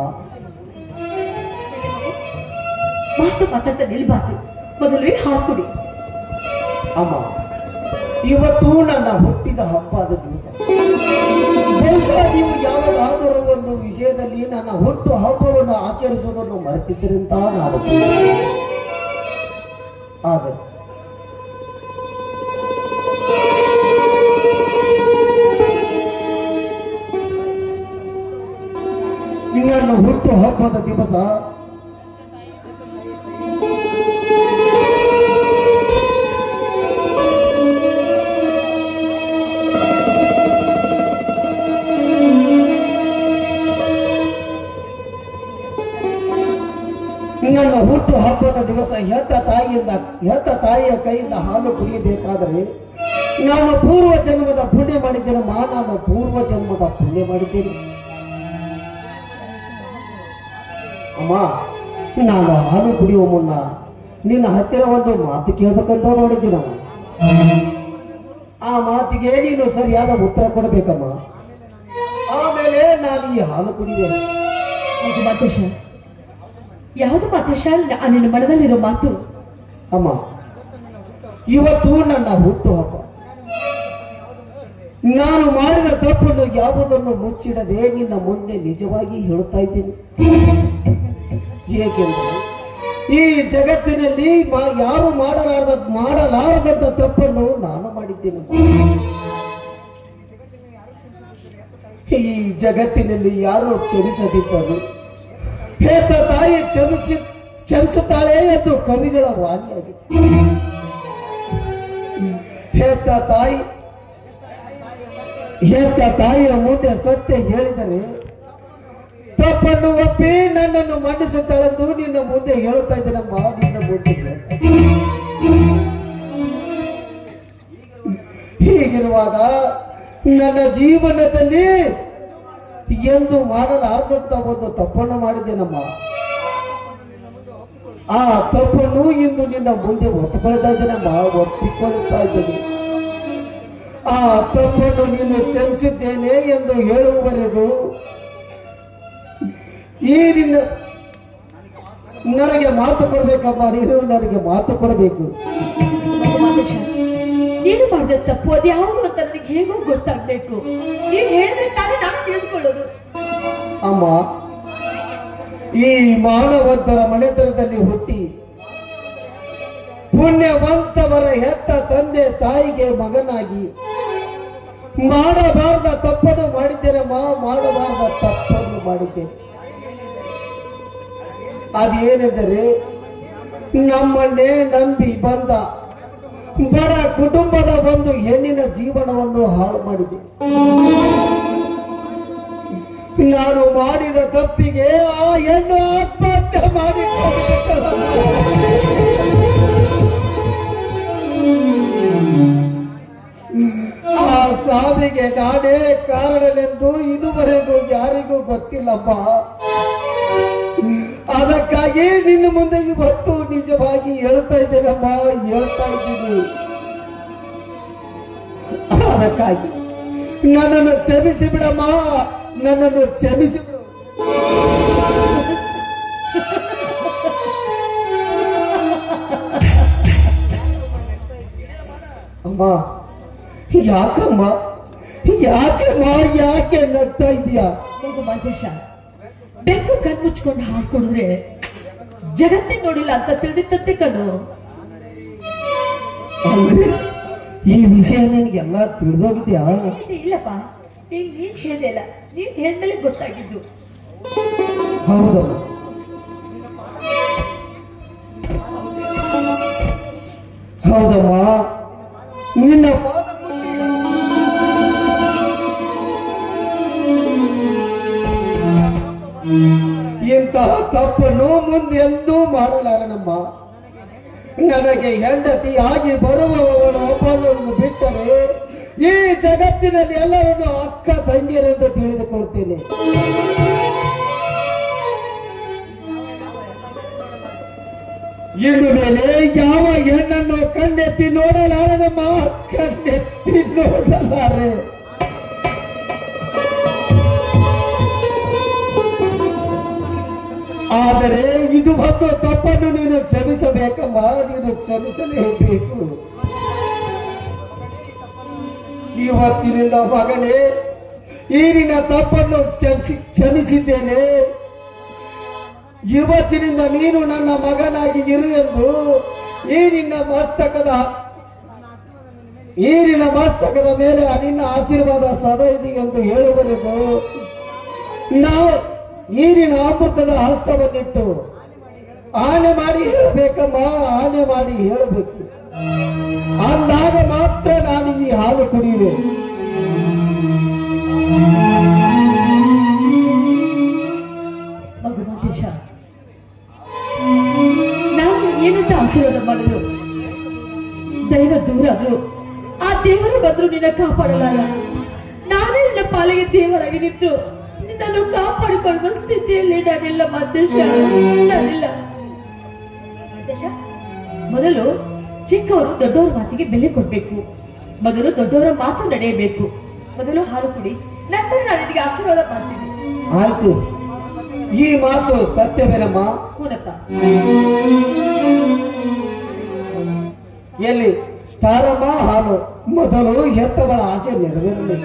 ಮಾತು ಮಾತಾಡ್ತಾ ನಿಲ್ಬಾರ್ದು, ಮೊದಲು ಹಾಲು ಕುಡಿ.
ಅಮ್ಮ, ಇವತ್ತು ನನ್ನ ಹುಟ್ಟಿದ ಹಬ್ಬದ ದಿವಸ. ಬಹುಶಃ ನೀವು ಯಾವಾಗಾದರೂ ಒಂದು ವಿಷಯದಲ್ಲಿ ನನ್ನ ಹುಟ್ಟು ಹಬ್ಬವನ್ನು ಆಚರಿಸೋದನ್ನು ಮರೆತಿದ್ದರಿಂದ ನಾನು ಆದರೆ ನನ್ನ ಹುಟ್ಟು ಹಬ್ಬದ ದಿವಸ ನನ್ನ ಹುಟ್ಟು ಹಬ್ಬದ ದಿವಸ ಹೆತ್ತ ತಾಯಿಯ ಕೈಯಿಂದ ಹಾಲು ಕುಡಿಯಬೇಕಾದರೆ ನಾನು ಪೂರ್ವ ಜನ್ಮದ ಪುಣ್ಯ ಮಾಡಿದ್ದೇನೆ. ನಾನು ಪೂರ್ವ ಜನ್ಮದ ಪುಣ್ಯ ಮಾಡಿದ್ದೇನೆ. ಅಮ್ಮ, ನಾನು ಹಾಲು ಕುಡಿಯುವ ಮುನ್ನ ನಿನ್ನ ಹತ್ತಿರ ಒಂದು ಮಾತು ಕೇಳ್ಬೇಕಂತ ಮಾಡಿದ್ದೀನಮ್ಮ. ಆ ಮಾತಿಗೆ ನೀನು ಸರಿಯಾದ ಉತ್ತರ ಕೊಡಬೇಕಮ್ಮ. ಆಮೇಲೆ ನಾನು ಈ ಹಾಲು ಕುಡಿದೆ.
ಹೌದು ಮಾತೇಶ, ಯಾವುದು ಮಾತೇಶ ನಿನ್ನ ಮನದಲ್ಲಿರೋ ಮಾತು?
ಅಮ್ಮ, ಇವತ್ತು ನನ್ನ ಹುಟ್ಟು ಹಬ್ಬ. ನಾನು ಮಾಡಿದ ತಪ್ಪನ್ನು ಯಾವುದನ್ನು ಮುಚ್ಚಿಡದೆ ನಿನ್ನ ಮುಂದೆ ನಿಜವಾಗಿ ಹೇಳುತ್ತಾ ಇದ್ದೀನಿ. ಏಕೆಂದರೆ ಈ ಜಗತ್ತಿನಲ್ಲಿ ಯಾರು ಮಾಡಲಾರದಂತ ತಪ್ಪನ್ನು ನಾನು ಮಾಡಿದ್ದೇನೆ. ಈ ಜಗತ್ತಿನಲ್ಲಿ ಯಾರು ಕ್ಷಮಿಸದಿದ್ದರು ಹೇತ ತಾಯಿ ಕ್ಷಮಿಸುತ್ತಾಳೆ ಎಂದು ಕವಿಗಳ ವಾಣಿಯಾಗಿದೆ. ಹೇತ ತಾಯಿಯ ಮುಂದೆ ಸತ್ಯ ಹೇಳಿದರೆ ತಪ್ಪನ್ನು ಒಪ್ಪಿ ನನ್ನನ್ನು ಮಂಡಿಸುತ್ತಾಳೆಂದು ನಿನ್ನ ಮುಂದೆ ಹೇಳುತ್ತಾ ಇದ್ದೇನಮ್ಮ. ನಿನ್ನ ಮುಂದೆ ಹೀಗಿರುವಾಗ ನನ್ನ ಜೀವನದಲ್ಲಿ ಎಂದು ಮಾಡಲಾರದಂತ ಒಂದು ತಪ್ಪನ್ನು ಮಾಡಿದ್ದೇನಮ್ಮ. ಆ ತಪ್ಪನ್ನು ಇಂದು ನಿನ್ನ ಮುಂದೆ ಒಪ್ಪಿಕೊಳ್ತಾ ಇದ್ದೇನಮ್ಮ, ಒಪ್ಪಿಕೊಳ್ತಾ ಇದ್ದೇನೆ. ಆ ತಪ್ಪನ್ನು ನೀನು ಕ್ಷಮಿಸಿದ್ದೇನೆ ಎಂದು ಹೇಳುವವರೆಗೂ ಈ ನಿನ್ನ ನನಗೆ ಮಾತು ಕೊಡ್ಬೇಕಮ್ಮ. ನೀನು ನನಗೆ ಮಾತು ಕೊಡಬೇಕು.
ಮಾತೇಶ, ನೀನು ಮಾಡಿದ ತಪ್ಪು ಅದು ಯಾವುದು ಅಂತ ನನಗೆ ಹೇಗೋ ಗೊತ್ತಾಗ್ಬೇಕು. ನೀನು ಹೇಳಿದ್ರೆ ತಾನೇ ನಾನು ತಿಳಿದುಕೊಳ್ಳೋದು.
ಅಮ್ಮ, ಈ ಮಾನವಂತರ ಮನೆತನದಲ್ಲಿ ಹುಟ್ಟಿ ಪುಣ್ಯವಂತವರ ಹೆತ್ತ ತಂದೆ ತಾಯಿಗೆ ಮಗನಾಗಿ ಮಾಡಬಾರದ ತಪ್ಪನ್ನು ಮಾಡಿದ್ದೇನಮ್ಮ, ಮಾಡಬಾರದ ತಪ್ಪನ್ನು ಮಾಡಿದ್ದೇನೆ. ಅದೇನೆಂದರೆ ನಮ್ಮನ್ನೇ ನಂಬಿ ಬಂದ ಬಡ ಕುಟುಂಬದ ಒಂದು ಹೆಣ್ಣಿನ ಜೀವನವನ್ನು ಹಾಳು ಮಾಡಿದೆ. ನಾನು ಮಾಡಿದ ತಪ್ಪಿಗೆ ಆ ಹೆಣ್ಣು ಆತ್ಮಹತ್ಯೆ ಮಾಡಿಕೊಂಡು ಆ ಸಾವಿಗೆ ನಾನೇ ಕಾರಣನೆಂದು ಇದುವರೆಗೂ ಯಾರಿಗೂ ಗೊತ್ತಿಲ್ಲಪ್ಪ. ಅದಕ್ಕಾಗಿ ನಿನ್ನ ಮುಂದೆ ಇವತ್ತು ನಿಜವಾಗಿ ಹೇಳ್ತಾ ಇದ್ದೇನಮ್ಮ, ಹೇಳ್ತಾ ಇದ್ದೀನಿ. ಅದಕ್ಕಾಗಿ ನನ್ನನ್ನು ಕ್ಷಮಿಸಿ ಬಿಡಮ್ಮ, ನನ್ನನ್ನು ಕ್ಷಮಿಸಿ ಬಿಡು. ಅಮ್ಮ, ಯಾಕಮ್ಮ ಯಾಕೆ ನಗ್ತಾ ಇದೀಯಾ?
ಮಾತೇಶ, ಬೆಕ್ಕು ಕಣ್ ಮುಚ್ಕೊಂಡು ಹಾಡ್ಕೊಂಡ್ರೆ ಜಗತ್ತೇ ನೋಡಿಲ್ಲ ಅಂತ ತಿಳಿದಿತ್ತಂತೆ ಕಣ್ಣು.
ಅಂದ್ರೆ ಈ ವಿಷಯ ನಿನಗೆಲ್ಲ ತಿಳಿದೋಗಿದ್ಯಾ?
ಇಲ್ಲಪ್ಪ, ನೀನ್ ಹೇಳ್ದೆ ಇಲ್ಲ, ನೀನ್ ಹೇಳ್ಮೇಲೆ ಗೊತ್ತಾಗಿದ್ದು.
ಹೌದಮ್ಮ, ಹೌದಮ್ಮ. ನಿನ್ನ ಇಂತಹ ತಪ್ಪನ್ನು ಮುಂದೆಂದೂ ಮಾಡಲಾರನಮ್ಮ. ನನಗೆ ಹೆಂಡತಿ ಆಗಿ ಬರುವವಳು ಒಬ್ಬಳನ್ನು ಬಿಟ್ಟರೆ ಈ ಜಗತ್ತಿನಲ್ಲಿ ಎಲ್ಲರನ್ನು ಅಕ್ಕ ತಂಗಿಯರೆಂದು ತಿಳಿದುಕೊಳ್ಳುತ್ತೇನೆ. ಇನ್ನು ಮೇಲೆ ಯಾವ ಹೆಣ್ಣನ್ನು ಕಣ್ಣೆತ್ತಿ ನೋಡಲಾರನಮ್ಮ, ಕಣ್ಣೆತ್ತಿ ನೋಡಲಾರೆ. ಆದರೆ ಇದು ಒಂದು ತಪ್ಪನ್ನು ನೀನು ಕ್ಷಮಿಸಬೇಕಮ್ಮ, ನೀನು ಕ್ಷಮಿಸಲೇಬೇಕು. ಇವತ್ತಿನಿಂದ ಮಗನೇ ಈ ನಿನ್ನ ತಪ್ಪನ್ನು ಕ್ಷಮಿಸಿದ್ದೇನೆ. ಇವತ್ತಿನಿಂದ ನೀನು ನನ್ನ ಮಗನಾಗಿ ಇರು ಎಂದು ಈ ನಿನ್ನ ಮಸ್ತಕದ ಮೇಲೆ ನಿನ್ನ ಆಶೀರ್ವಾದ ಸದಾ ಇದೆ ಎಂದು ಹೇಳುವವರೆಗೂ ನಾವು ನೀರಿನ ಅಮೃತದ ಹಸ್ತವನ್ನಿಟ್ಟು ಆಣೆ ಮಾಡಿ ಹೇಳಬೇಕಮ್ಮ, ಆಣೆ ಮಾಡಿ ಹೇಳಬೇಕು. ಅಂದಾಗ ಮಾತ್ರ ನಾನು ಈ ಹಾಲು ಕುಡಿಯುವೆ.
ಮಗುಮಾತೇಶ, ನಾನು ಏನಂತ ಆಶೀರ್ವಾದ ಮಾಡಲು? ದೈವ ದೂರ ಆದ್ರು ಆ ದೇವರು ಬಂದ್ರು ನಿನ್ನ ಕಾಪಾಡಲಾರ. ನಾನೇ ನಿನ್ನ ಪಾಲಿಗೆ ದೇವರಾಗಿ ನಿಂತು ನಿನ್ನನ್ನು ಕಾಪಾಡಿಕೊಳ್ಳುವ ಸ್ಥಿತಿಯಲ್ಲಿ ನಾನಿಲ್ಲ ಮಾತೇಶ, ನಾನಿಲ್ಲ ಮಾತೇಶ. ಮೊದಲು ಚಿಕ್ಕವರು ದೊಡ್ಡವರ ಮಾತಿಗೆ ಬೆಲೆ ಕೊಡ್ಬೇಕು. ಮೊದಲು ದೊಡ್ಡವರ ಮಾತು ನಡೆಯಬೇಕು. ಮೊದಲು ಹಾಲು ಕುಡಿ, ನಂತರ ನಾನು ನಿನಗೆ ಆಶೀರ್ವಾದ ಮಾಡ್ತೀನಿ.
ಆಯ್ತು, ಈ ಮಾತು ಸತ್ಯವೇನಮ್ಮ?
ಹೂನಪ್ಪ.
ಎಲ್ಲಿ ತಾರಮ್ಮ ಹಾಲು, ಮೊದಲು ಹೆತ್ತವಳ ಆಸೆ ನೆರವೇರಲಿ.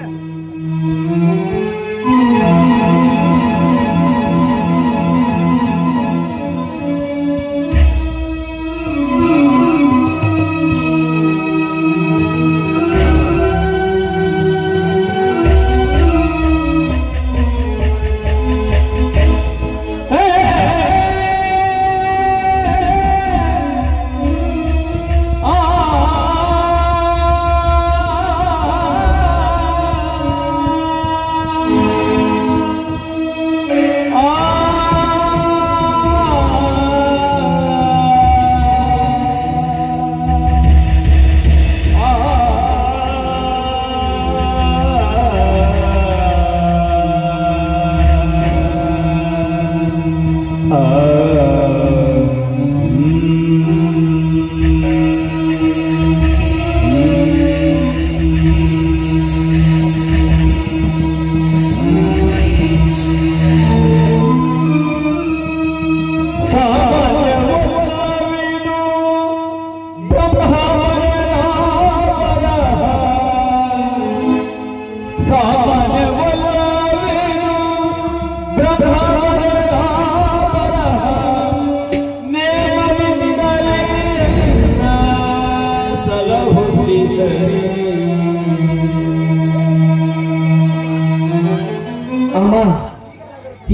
ಅಮ್ಮ,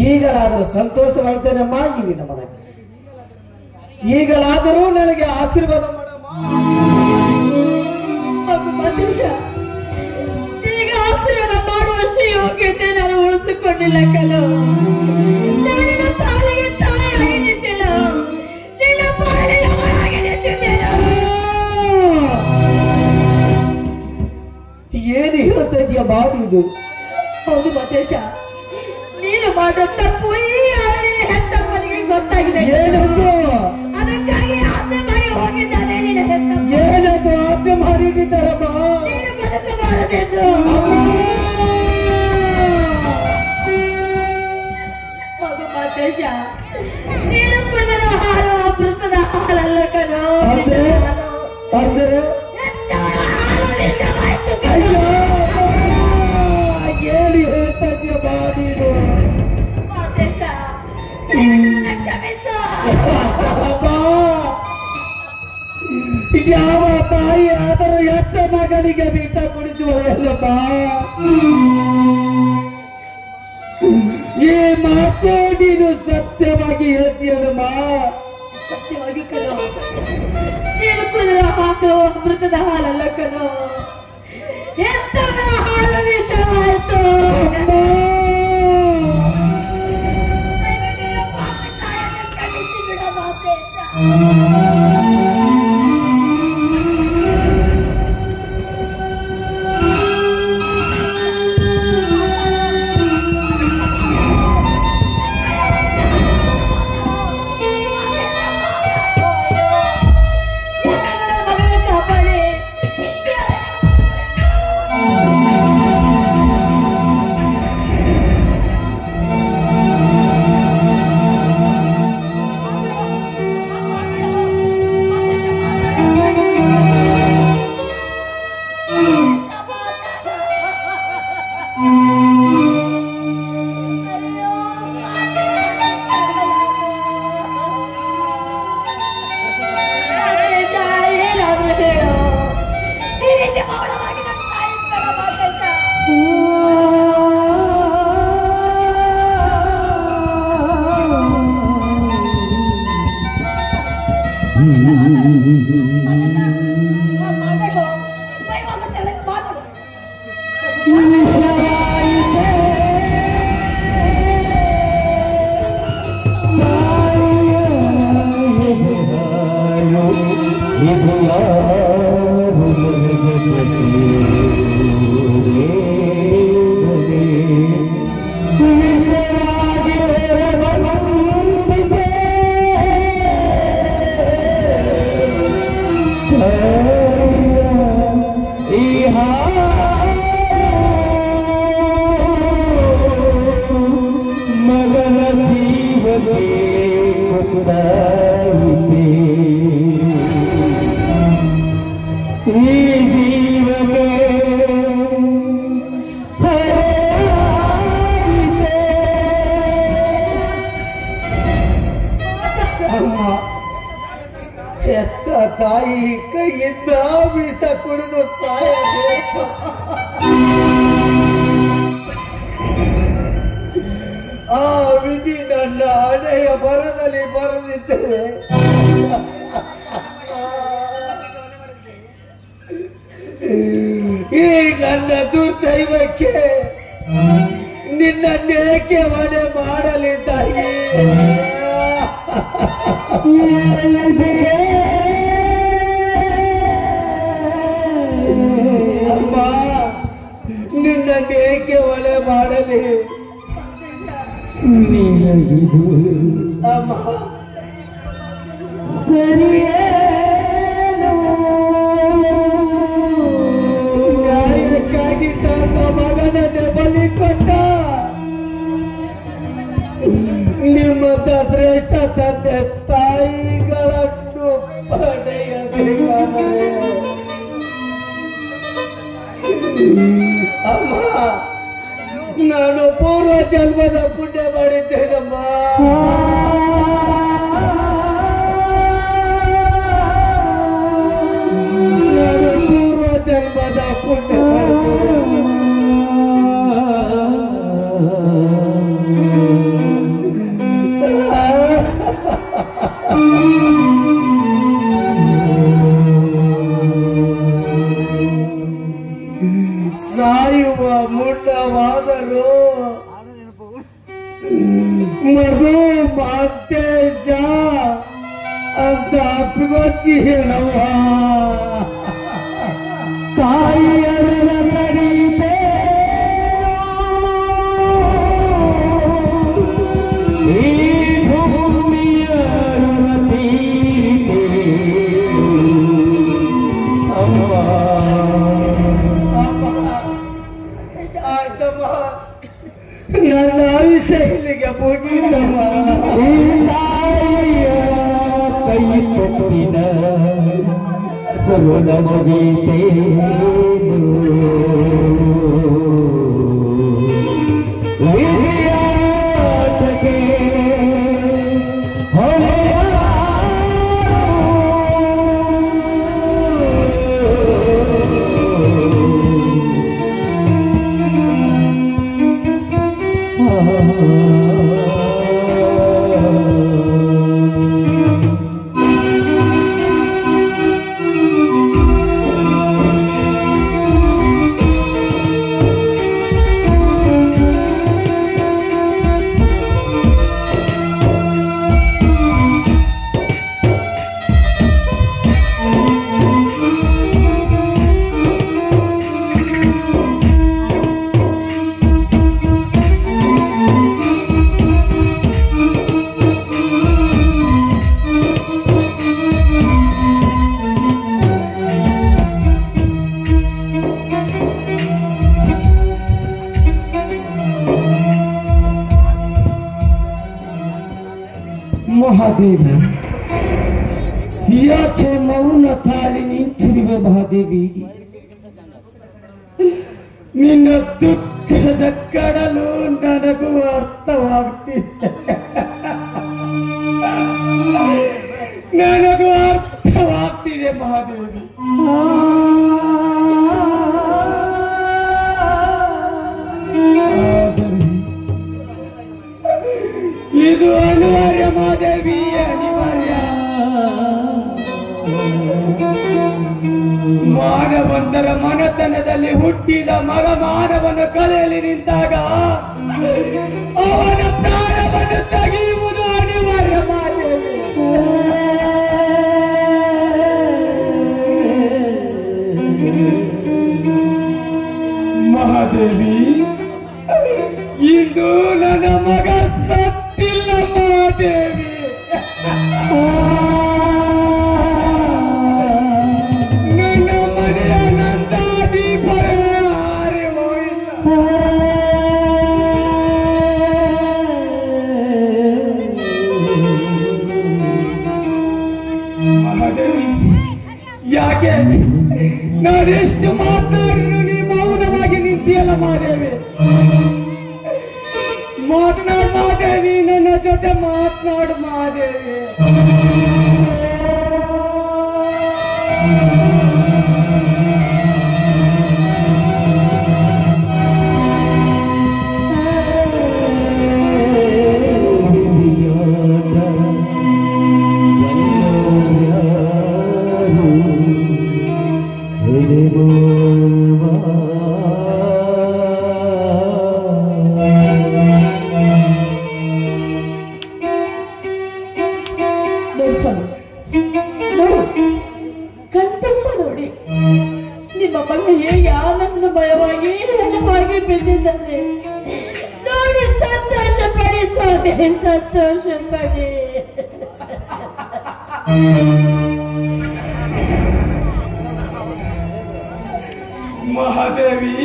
ಈಗಲಾದರೂ ಸಂತೋಷವಾಯ್ತೇನಮ್ಮ ಈ ನಿನ್ನ ಮನೆಗೆ. ಈಗಲಾದರೂ ನನಗೆ ಆಶೀರ್ವಾದ ಮಾಡಮ್ಮ.
ಮಾತೇಶ, ಈಗ ಆಶೀರ್ವಾದ ಮಾಡುವಷ್ಟು ಯೋಗ್ಯತೆ ನಾನು ಉಳಿಸಿಕೊಂಡಿಲ್ಲ ಕಲೋ. ನಿನ್ನ ಪಾಲಿಗೆ ತಾಯಿಯಾಗಿ ನಿಂತಿಲ್ಲ, ನಿನ್ನ ಪಾಲಿಗೆ ಮಗಳಾಗಿ ನಿಂತಿದ್ದೇನೆ.
ಏನು ಹೇಳ್ತಾ ಇದೆಯಾ ಬಾಬು ಇದು?
ಹೌದು ಮಾತೇಶ, ನೀನು ಮಾಡೋ ತಪ್ಪು ಈ ಹಾಡಿನ ಹೆತ್ತಪ್ಪನಿಗೆ ಗೊತ್ತಾಗಿದೆ.
ಏನದು?
ಅದಕ್ಕಾಗಿ ಆಜ್ಞೆ ಮಾಡಿ ಹೋಗಿದ್ದಾನೆ ನಿನ್ನ ಹೆತ್ತಪ್ಪ.
ಏನದು ಆಜ್ಞೆ ಮಾಡಿದ್ದಾರಮ್ಮ?
ನೀನು ಬದುಕಬಾರದೆಂದು. ಮಗು ಮಾತೇಶ, ನೀನು ಕುಡಿದ ಹಾಲು ಅಮೃತದ ಹಾಲಲ್ಲ ಕಣೋ.
ಅದೇ ಅದೇ
ಹೆತ್ತವಳ ಹಾಲು ವಿಷವಾಯ್ತು ಕಣೋ.
ಹೇಳಿ ಹೇಳ್ತಾ ಇದೆಯಾ ಬಾಬು?
ಮಾತೇಶ, ನನ್ನನ್ನು ಕ್ಷಮಿಸು.
ಯಾವ ತಾಯಿ ಆದರೂ ಎತ್ತ ಮಗನಿಗೆ ಬೀಟ ಕುಡಿಸುವಲ್ಲಪ್ಪ. ಈ ಮಾತು ನೀನು ಸತ್ಯವಾಗಿ ಹೇಳ್ತೀಯಲ್ಲಮ್ಮ?
ಸತ್ಯವಾಗಿ ಕಣೋ, ನೀನು ಕುಡಿದ ಹಾಲು ಅಮೃತದ ಹಾಲಲ್ಲ ಕಣೋ. ಹೆತ್ತವಳ ಹಾಲು ವಿಷವಾಯ್ತು. ನೀನು ಪಾಪಿ ತಾಯಿಯನ್ನು ಕ್ಷಮಿಸಿ ಬಿಡ ಮಾತೇಶ. ಮಗನ ಕಾಪಾಡಿ.
ಜೀವವೇ
ಅಮ್ಮ ಹೆತ್ತ ತಾಯಿ ಕೈಯಿಂದ ಬೀಸ ಕುಡಿದು ಸಾಯಬೇಕು. ಆ ವಿಧಿ ನನ್ನ ಹಣೆಯ ಬರದಲ್ಲಿ ಬರೆದಿದ್ದರೆ ಈ ನನ್ನ ದುರ್ದೈವಕ್ಕೆ ನಿನ್ನನ್ನೇಕೆ ಮನೆ ಮಾಡಲಿದ್ದಾಗಿ? ಅಮ್ಮ ನಿನ್ನನ್ನೇಕೆ ಮನೆ ಮಾಡಲಿ?
ನಿನಗಿದು
ಅಮ್ಮ
ಸರಿಯೇನೋ
ನ್ಯಾಯಕ್ಕಾಗಿ ತನ್ನ ಮಗನನ್ನೇ ಬಲಿ ಕೊಟ್ಟ ನಿಮ್ಮಂತ ಶ್ರೇಷ್ಠ ತಂದೆ ತಾಯಿಗಳನ್ನು ಪಡೆಯಬೇಕಾದರೆ ಅಮ್ಮ ನಾನು ಪೂರ್ವ ಜನ್ಮದ ಪುಣ್ಯ ಮಾಡಿದ್ದೇನಮ್ಮ. ನಾನು ಪೂರ್ವ ಜನ್ಮದ ಪುಣ್ಯ ಮಾಡಿದ್ದೇನೆ. ಸಾಯುವ ಮುಂಡವಾದರೂ ಮಗು ಮಾತೇಜ ಅಂತ ಅಪ್ಪಿಗೊತ್ತಿ ಹೇಳವ್ವ.
ತಾಯಿಯರ ಕಡಿತೆ ಈ ಭೂಮಿಯ ಅಮ್ಮ
ಆಯ್ತಮ್ಮ, ನನ್ನ ಆಯುಷ್ಯ ಇಲ್ಲಿಗೆ ಮುಗೀತಮ್ಮ.
ಕೈ ಕೊಟ್ಟಿನ ಕರುಣ ಮುಗೀತೇನು ವಿಧಿಯಾಟಕ್ಕೆ
ಮಹಾದೇವಿ, ಯಾಕೆ ಮೌನ ತಾಳಿ ನಿಂತಿರುವೆ ಮಹಾದೇವಿ? ನಿನ್ನ ದುಃಖದ ಕಡಲು ನನಗೂ ಅರ್ಥವಾಗ್ತಿದೆ, ನನಗೂ ಅರ್ಥವಾಗ್ತಿದೆ ಮಹಾದೇವಿ. ಇದು ಅನಿವಾರ್ಯ ಮಹಾದೇವಿ, ಅನಿವಾರ್ಯ. ಮಾನವಂತರ ಮನತನದಲ್ಲಿ ಹುಟ್ಟಿದ ಮಗ ಮಾನವನ ಕಲೆಯಲ್ಲಿ ನಿಂತಾಗ ಅವನ ಪ್ರಾಣವನ್ನು ತೆಗೆಯುವುದು ಅನಿವಾರ್ಯ ಮಹಾದೇವಿ. ಮಹಾದೇವಿ, ಇಂದು ನನ್ನ ಮಗ ಸತ್ತಿಲ್ಲ ಮಹಾದೇವಿ. ನನ್ನ ಮನೆಯ ನಂದಾದೀಪ ಹಾರಿ ಹೋಯಿಲ್ಲ. ಮಹಾದೇವಿ, ಯಾಕೆ ನನ್ನ ನಾನೆಷ್ಟು ಮಾತನಾಡಿದ್ರು ನೀ ಮೌನವಾಗಿ ನಿಂತಿಯಲ್ಲ ಮಾದೇವಿ. ಮಾತನಾಡು ಮಾದೇವಿ, ನನ್ನ ಜೊತೆ ಮಾತನಾಡು ಮಾದೇವಿ.
ಕಣ್ತುಂಬ ನೋಡಿ ನಿಮ್ಮ ಮಗ ಹೇಗೆ ಆನಂದಮಯವಾಗಿ ನೆಲವಾಗಿ ಬಿದ್ದಿದ್ದಾನೆ ನೋಡಿ. ಸಂತೋಷ ಪಡಿ ಸ್ವಾಮಿ, ಸಂತೋಷ ಪಡಿ.
ಮಹಾದೇವಿ,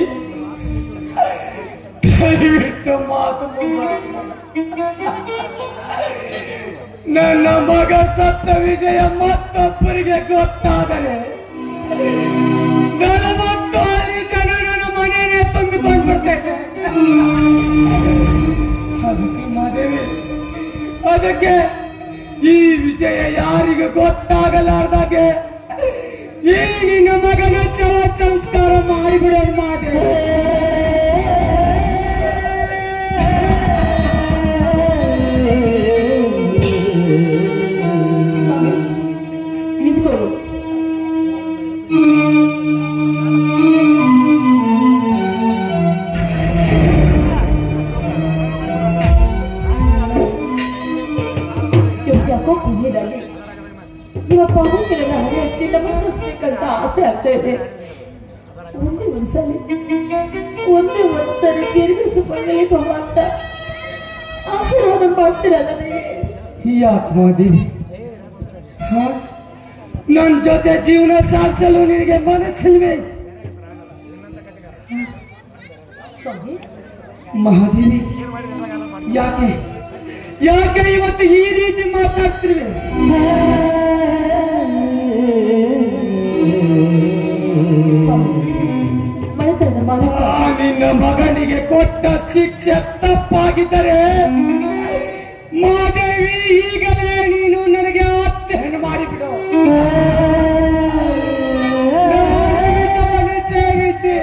ದಯವಿಟ್ಟು ಮಾತು ಮುಂದುವರಿಸು. ನನ್ನ ಮಗ ಸತ್ತ ವಿಷಯ ಮತ್ತೊಬ್ಬರಿಗೆ ಗೊತ್ತಾದರೆ ನನ್ನ ಮತ್ತು ಅಲ್ಲಿ ಜನ ನನ್ನ ಮನೆಯೇ ತುಂಬಿಕೊಂಡು ಬರ್ತೈತೆ. ಅದಕ್ಕೆ ಮಹಾದೇವಿ, ಅದಕ್ಕೆ ಈ ವಿಷಯ ಯಾರಿಗೂ ಗೊತ್ತಾಗಲಾರ್ದಾಗೆ ಈ ನಿನ್ನ ಮಗನ ಶವ ಸಂಸ್ಕಾರ ಮಾಡಿಬಿಡೋದು ಮಹಾದೇವಿ.
ನಿಂತ್ಕೊಳ್ಳಿ. ಯಾಕೋ ಕುಣಿಯಲ್ಲಿ ನಿಮ್ಮ ಪಾದಕ್ಕೆ ನನ್ನ ಹಣೆ ಹಚ್ಚಿ ನಮಸ್ಕರಿಸ್ಬೇಕಂತ ಆಸೆ ಆಗ್ತಾ ಇದೆ. ಒಂದೇ ಒಂದ್ಸರಿ ತಿರುಗಿಸು ಬಂಗಲಿ ಭವ ಅಂತ ಆಶೀರ್ವಾದ ಮಾಡ್ತೀರ ನನಗೆ.
ಯಾಕೆ ಮಹಾದೇವಿ, ನನ್ನ ಜೊತೆ ಜೀವನ ಸಾಗಿಸಲು ನಿನಗೆ ಮನಸ್ಸಿಲ್ವೇ? ಮಹಾದೇವಿ, ಯಾಕೆ ಯಾಕೆ ಇವತ್ತು ಈ ರೀತಿ ಮಾತಾಡ್ತಿರುವೆ? ನಿನ್ನ ಮಗನಿಗೆ ಕೊಟ್ಟ ಶಿಕ್ಷೆ ತಪ್ಪಾಗಿದ್ದರೆ ಮಾದೇವಿ ಈಗಲೇ ನೀನು ನನಗೆ ಹತ್ಯೆಯನ್ನು ಮಾಡಿಬಿಡು. ವಿಷವನ್ನು ಸೇವಿಸಿ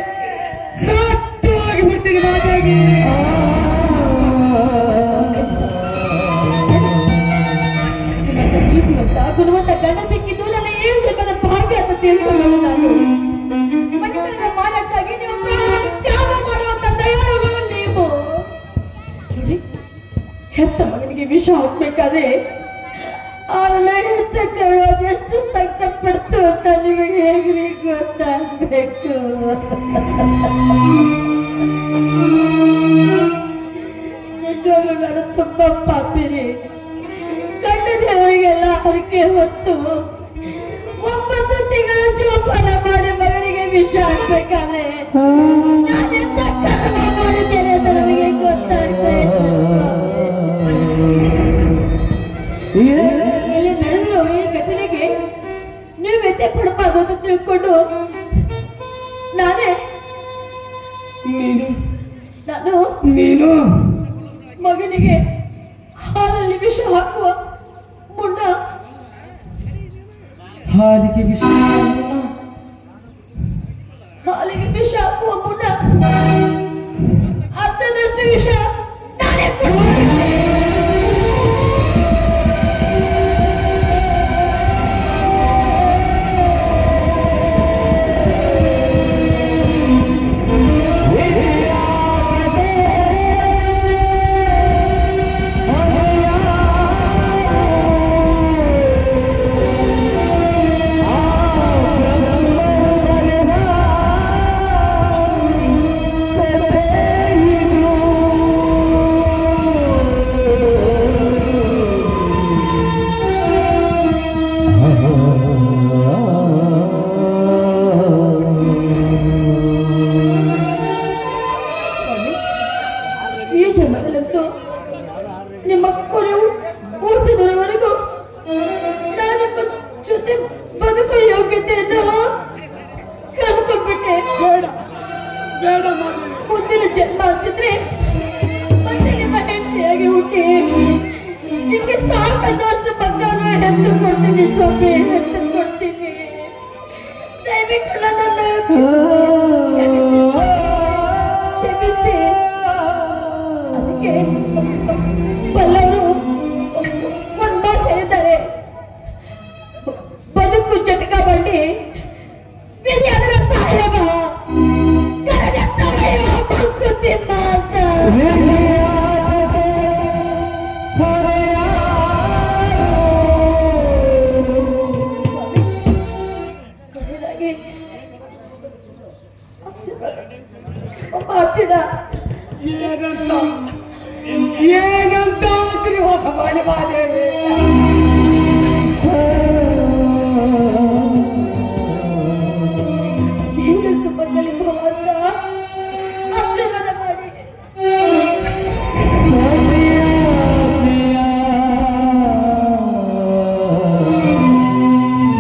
ಸತ್ತು ಹೋಗಿಬಿಡ್ತೀನಿ ಮಾದೇವಿ.
ಗುಣವಂತ ಗಂಡ ಸಿಕ್ಕಿದ್ದು ನನ್ನ 7 ಜನ್ಮದ ಭಾಗ್ಯ ಅಂತ ತಿಳ್ಕೊಳ್ಳೋದು. ನಾನು ಮನೆತನದ ಮಾನಕ್ಕಾಗಿ ನೀವು ಪ್ರಾಣವನ್ನು ತ್ಯಾಗ ಮಾಡುವಂತ ದಯಾಳುಗಳು ನೀವು. ನೋಡಿ, ಹೆತ್ತ ಮಗನಿಗೆ ವಿಷ ಹಾಕ್ಬೇಕಾದ್ರೆ ಅವನ ಹೆತ್ತ ಕರೋದೆಷ್ಟು ಸಂಕಟ ಪಡ್ತು ಅಂತ ನಿಮಗೆ ಹೇಗ್ರಿ ಗೊತ್ತಾಗ್ಬೇಕು? ನಿಜವಾಗ್ಲೂ ನಾನು ತುಂಬಾ ಪಾಪಿರಿ. ಗಂಡ ದೇವರಿಗೆಲ್ಲ ಹರಕೆ ಹೊತ್ತು 9 ತಿಂಗಳ ಜೋಪಾನ ಮಾಡಿ ಮಗನಿಗೆ ವಿಷ ಹಾಕ್ಬೇಕಾದ್ರೆ ನಾನೆಂತ ಕರ್ಮ ಮಾಡಿದ್ದೇನೆ ಅಂತ ನನಗೆ ಗೊತ್ತಾಗ್ತಾ ಇದೆ. ಇಲ್ಲಿ ನಡೆದಿರೋ ಈ ಘಟನೆಗೆ ನೀವು ವ್ಯಥೆ ಪಡಬಾರ್ದು ಅಂತ ತಿಳ್ಕೊಂಡು ನಾನು ಮಗನಿಗೆ ಹಾಲಲ್ಲಿ ವಿಷ ಹಾಕುವ ಮುನ್ನ
ಹಾಲಿಗೆ ವಿಷ
ಹಾಕುವ ಮುನ್ನ ಅರ್ಧದಷ್ಟು ವಿಷ ನಾನೇ ಕೊಡ್ತೀನಿ.
ಬೇಡ ಮಾದೇವಿ.
ಮುಂದಿನ ಜನ್ಮ ಅಂತಿದ್ರೆ ಮತ್ತೆ ನಿಮ್ಮ ಹೆಂಡತಿಯಾಗಿ ಹುಟ್ಟಿ ನಿಮ್ಗೆ ಸಾಕನ್ನೋಷ್ಟು ಮಕ್ಕಳನ್ನ ಹೆತ್ತು ಕೊಡ್ತೀನಿ ಸೊಪ್ಪೆ ಹೆತ್ತು ಕೊಡ್ತೀನಿ. ದಯವಿಟ್ಟು ನನ್ನನ್ನು ಕ್ಷಮಿಸಿ. ಅದಕ್ಕೆ ಬಲ್ಲವರು ಒಂದ್ ಮಾತು ಹೇಳಿದ್ದಾರೆ, ಬದುಕು ಜಟಕ ಬಂಡಿ ಬಿಸಿ ಅದರ ಸಾಯವ ಕರಗತ್ತವಯ್ಯ ಮಂಕುತಿಮ್ಮ ಅಂತ. ಕೊನೆಯದಾಗಿ ಮಾಡ್ತೀರಾ?
ಏನಂತ ಆಶೀರ್ವಾದ ಮಾಡಿ ಮಾದೇವಿ.
ಹೆಂಗಸು ಮಕ್ಕಳಿ ಭಗವಂತ ಆಶೀರ್ವಾದ ಮಾಡಿ.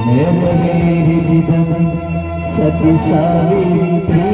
ನೆರವೇರಿಸಿದ ಸತಿ ಸಾವಿತ್ರಿಗಳು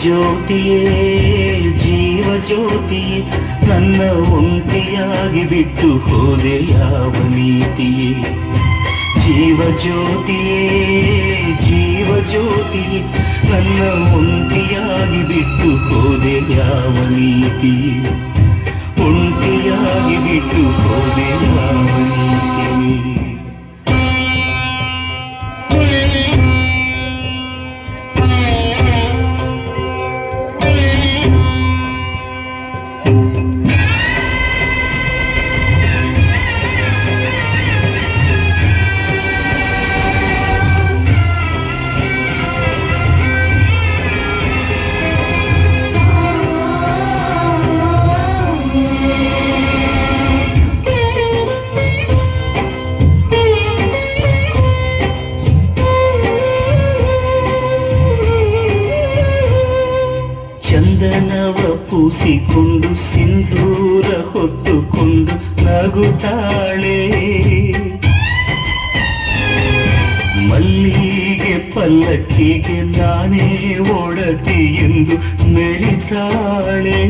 ಜ್ಯೋತಿಯೇ ಜೀವ ಜ್ಯೋತಿಯೇ ನನ್ನ ಒಂಟಿಯಾಗಿ ಬಿಟ್ಟು ಹೋದೆ ಯಾವ ನೀತಿಯೇ. ಜೀವ ಜ್ಯೋತಿಯೇ ಜೀವ ಜ್ಯೋತಿಯೇ ನನ್ನ ಒಂಟಿಯಾಗಿ ಬಿಟ್ಟು ಹೋದೆ ಯಾವ ನೀತಿಯೇ. ಒಂಟಿಯಾಗಿ ಬಿಟ್ಟು ಹೋದೆ ಯಾವ ನೀತಿಯೇ. ಚಂದನವ ಪೂಸಿಕೊಂಡು ಸಿಂಧೂರ ಹೊತ್ತುಕೊಂಡು ನಗುತ್ತಾಳೆ. ಮಲ್ಲಿಗೆ ಪಲ್ಲಕ್ಕಿಗೆ ನಾನೇ ಒಡತಿ ಎಂದು ಮೆರಿತಾಳೆ.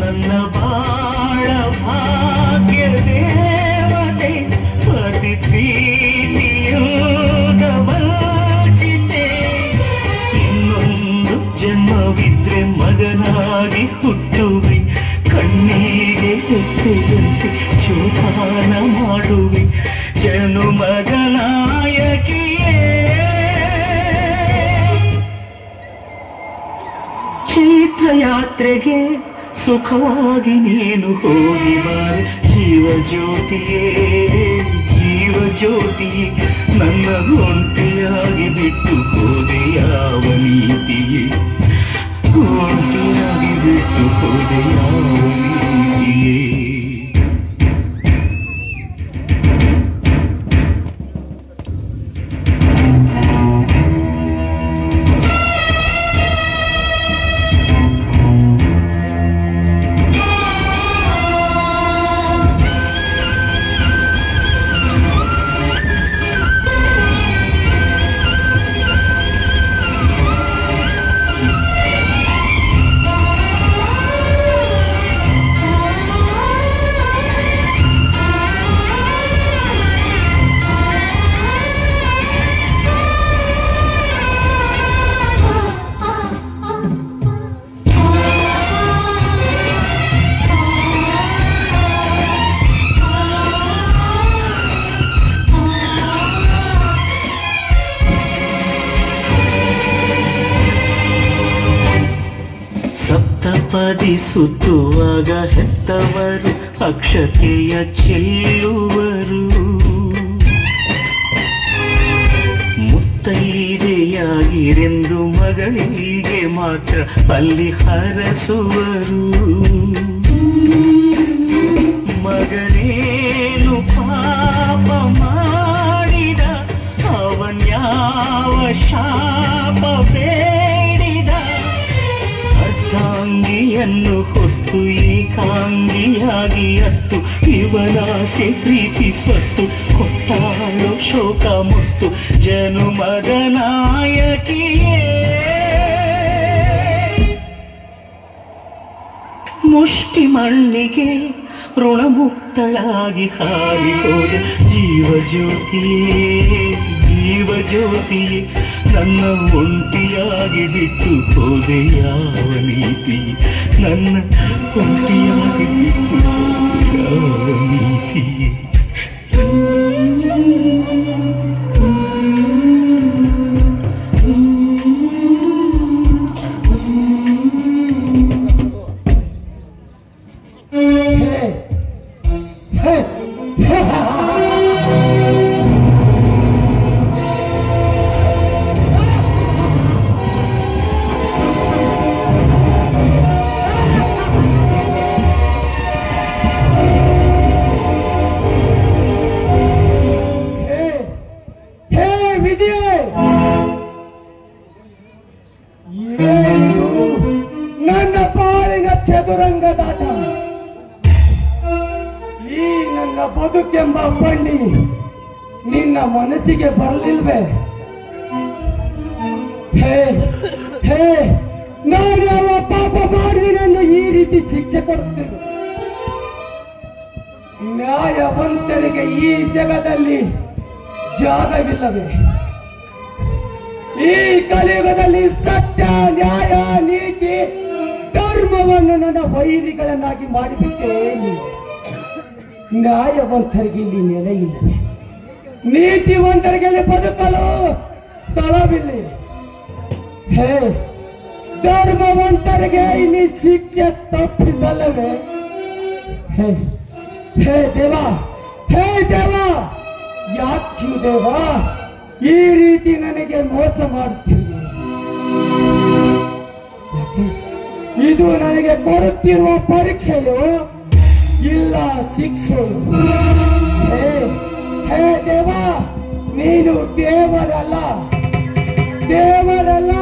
ನನ್ನ ಬಾಳ ಭಾಗ್ಯ ದೇವತೆ ಪತಿ ಪ್ರೀತಿಯೋಗ ವಂಚಿತೆ. ಇನ್ನೊಂದು ಜನ್ಮವಿದ್ರೆ ಮಗನಾಗಿ ಹುಟ್ಟುವೆ, ಕಣ್ಣಿಗೆ ಹೆಪ್ಪೆಯಂತೆ ಜೋಪಾನ ಮಾಡುವೆ. ಜನು ಮಗನಾಯಕಿಯೇ ಚೈತ್ರಯಾತ್ರೆಗೆ ಸುಖವಾಗಿ ನೀನು ಹೋಗಿ ಬಾರೆ. ಜೀವ ಜ್ಯೋತಿಯೇ ಜೀವ ಜ್ಯೋತಿಯೇ ನನ್ನ ಒಂಟಿಯಾಗಿ ಬಿಟ್ಟು ಹೋದೆ ಯಾವ ನೀತಿಯೇ. ಒಂಟಿಯಾಗಿ ಬಿಟ್ಟು ಹೋದೆ ಯಾವ ನೀತಿಯೇ. ಮಂಟಪದಿ ಸುತ್ತುವಾಗ ಹೆತ್ತವರು ಅಕ್ಷತೆಯ ಚೆಲ್ಲುವರು. ಮುತ್ತೈದೆಯಾಗಿರೆಂದು ಮಗಳಿಗೆ ಮಾತ್ರ ಅಲ್ಲಿ ಹರಸುವರು. ಮಗನೇನು ಪಾಪ ಮಾಡಿದ, ಅವನ್ಯಾವ ಶಾಪ ಬೇಡಿದ, ಅರ್ಧಾಂಗಿಯನ್ನು ಹೊತ್ತು ಏಕಾಂಗಿಯಾಗಿ ಅತ್ತು, ಇವನಾಸೆ ಪ್ರೀತಿ ಸ್ವತ್ತು ಕೊಟ್ಟಾಳು ಶೋಕ ಮುತ್ತು, ಜನುಮದ ನಾಯಕಿಯೇ. ಮುಷ್ಟಿ ಮಣ್ಣಿಗೆ ಋಣಮುಕ್ತಳಾಗಿ ಹಾರಿಹೋದ ಜೀವಜ್ಯೋತಿಯೇ, ಜೀವಜ್ಯೋತಿಯೇ, ನನ್ನ ಒಂಟಿಯಾಗಿ ಬಿಟ್ಟು ಹೋದೆ ಯಾವ ನೀತಿ, ನನ್ನ ಒಂಟಿಯಾಗಿ ಬಿಟ್ಟು ಹೋದೆ ಯಾವ ನೀತಿಯೇ.
ನನ್ನ ಪಾಲಿನ ಚದುರಂಗದಾಟ, ಈ ನನ್ನ ಬದುಕೆಂಬ ಬಂಡಿ ನಿನ್ನ ಮನಸ್ಸಿಗೆ ಬರಲಿಲ್ವೇ? ಹೇ ಹೇ, ನಾನು ಯಾವ ಪಾಪ ಮಾಡಿದೆನೆಂದು ಈ ರೀತಿ ಶಿಕ್ಷೆ ಕೊಡುತ್ತೇನೆ? ನ್ಯಾಯವಂತರಿಗೆ ಈ ಜಗದಲ್ಲಿ ಜಾಗವಿಲ್ಲವೇ? ಈ ಕಲಿಯುಗದಲ್ಲಿ ಸತ್ಯ, ನ್ಯಾಯ, ನೀತಿ, ಧರ್ಮವನ್ನು ನನ್ನ ವೈರಿಗಳನ್ನಾಗಿ ಮಾಡಿಬಿಟ್ಟೇನೆ. ನ್ಯಾಯವಂತರಿಗೆ ಇಲ್ಲಿ ನೆಲೆ ಇಲ್ಲವೇ? ನೀತಿವಂತರಿಗೆ ಇಲ್ಲಿ ಬದುಕಲು ಸ್ಥಳವಿಲ್ಲ. ಹೇ, ಧರ್ಮವಂತರಿಗೆ ಇಲ್ಲಿ ಶಿಕ್ಷೆ ತಪ್ಪಿದಲ್ಲವೇ? ಹೇ ಹೇ ದೇವ, ಹೇ ದೇವ, ಯಾಕೆ ದೇವ ಈ ರೀತಿ ನನಗೆ ಮೋಸ ಮಾಡುತ್ತೀರಿ? ಇದು ನನಗೆ ಕೊಡುತ್ತಿರುವ ಪರೀಕ್ಷೆಯೋ ಇಲ್ಲ ಶಿಕ್ಷೆಯೋ? ಹೇ ಹೇ ದೇವ, ನೀನು ದೇವರಲ್ಲ, ದೇವರಲ್ಲ,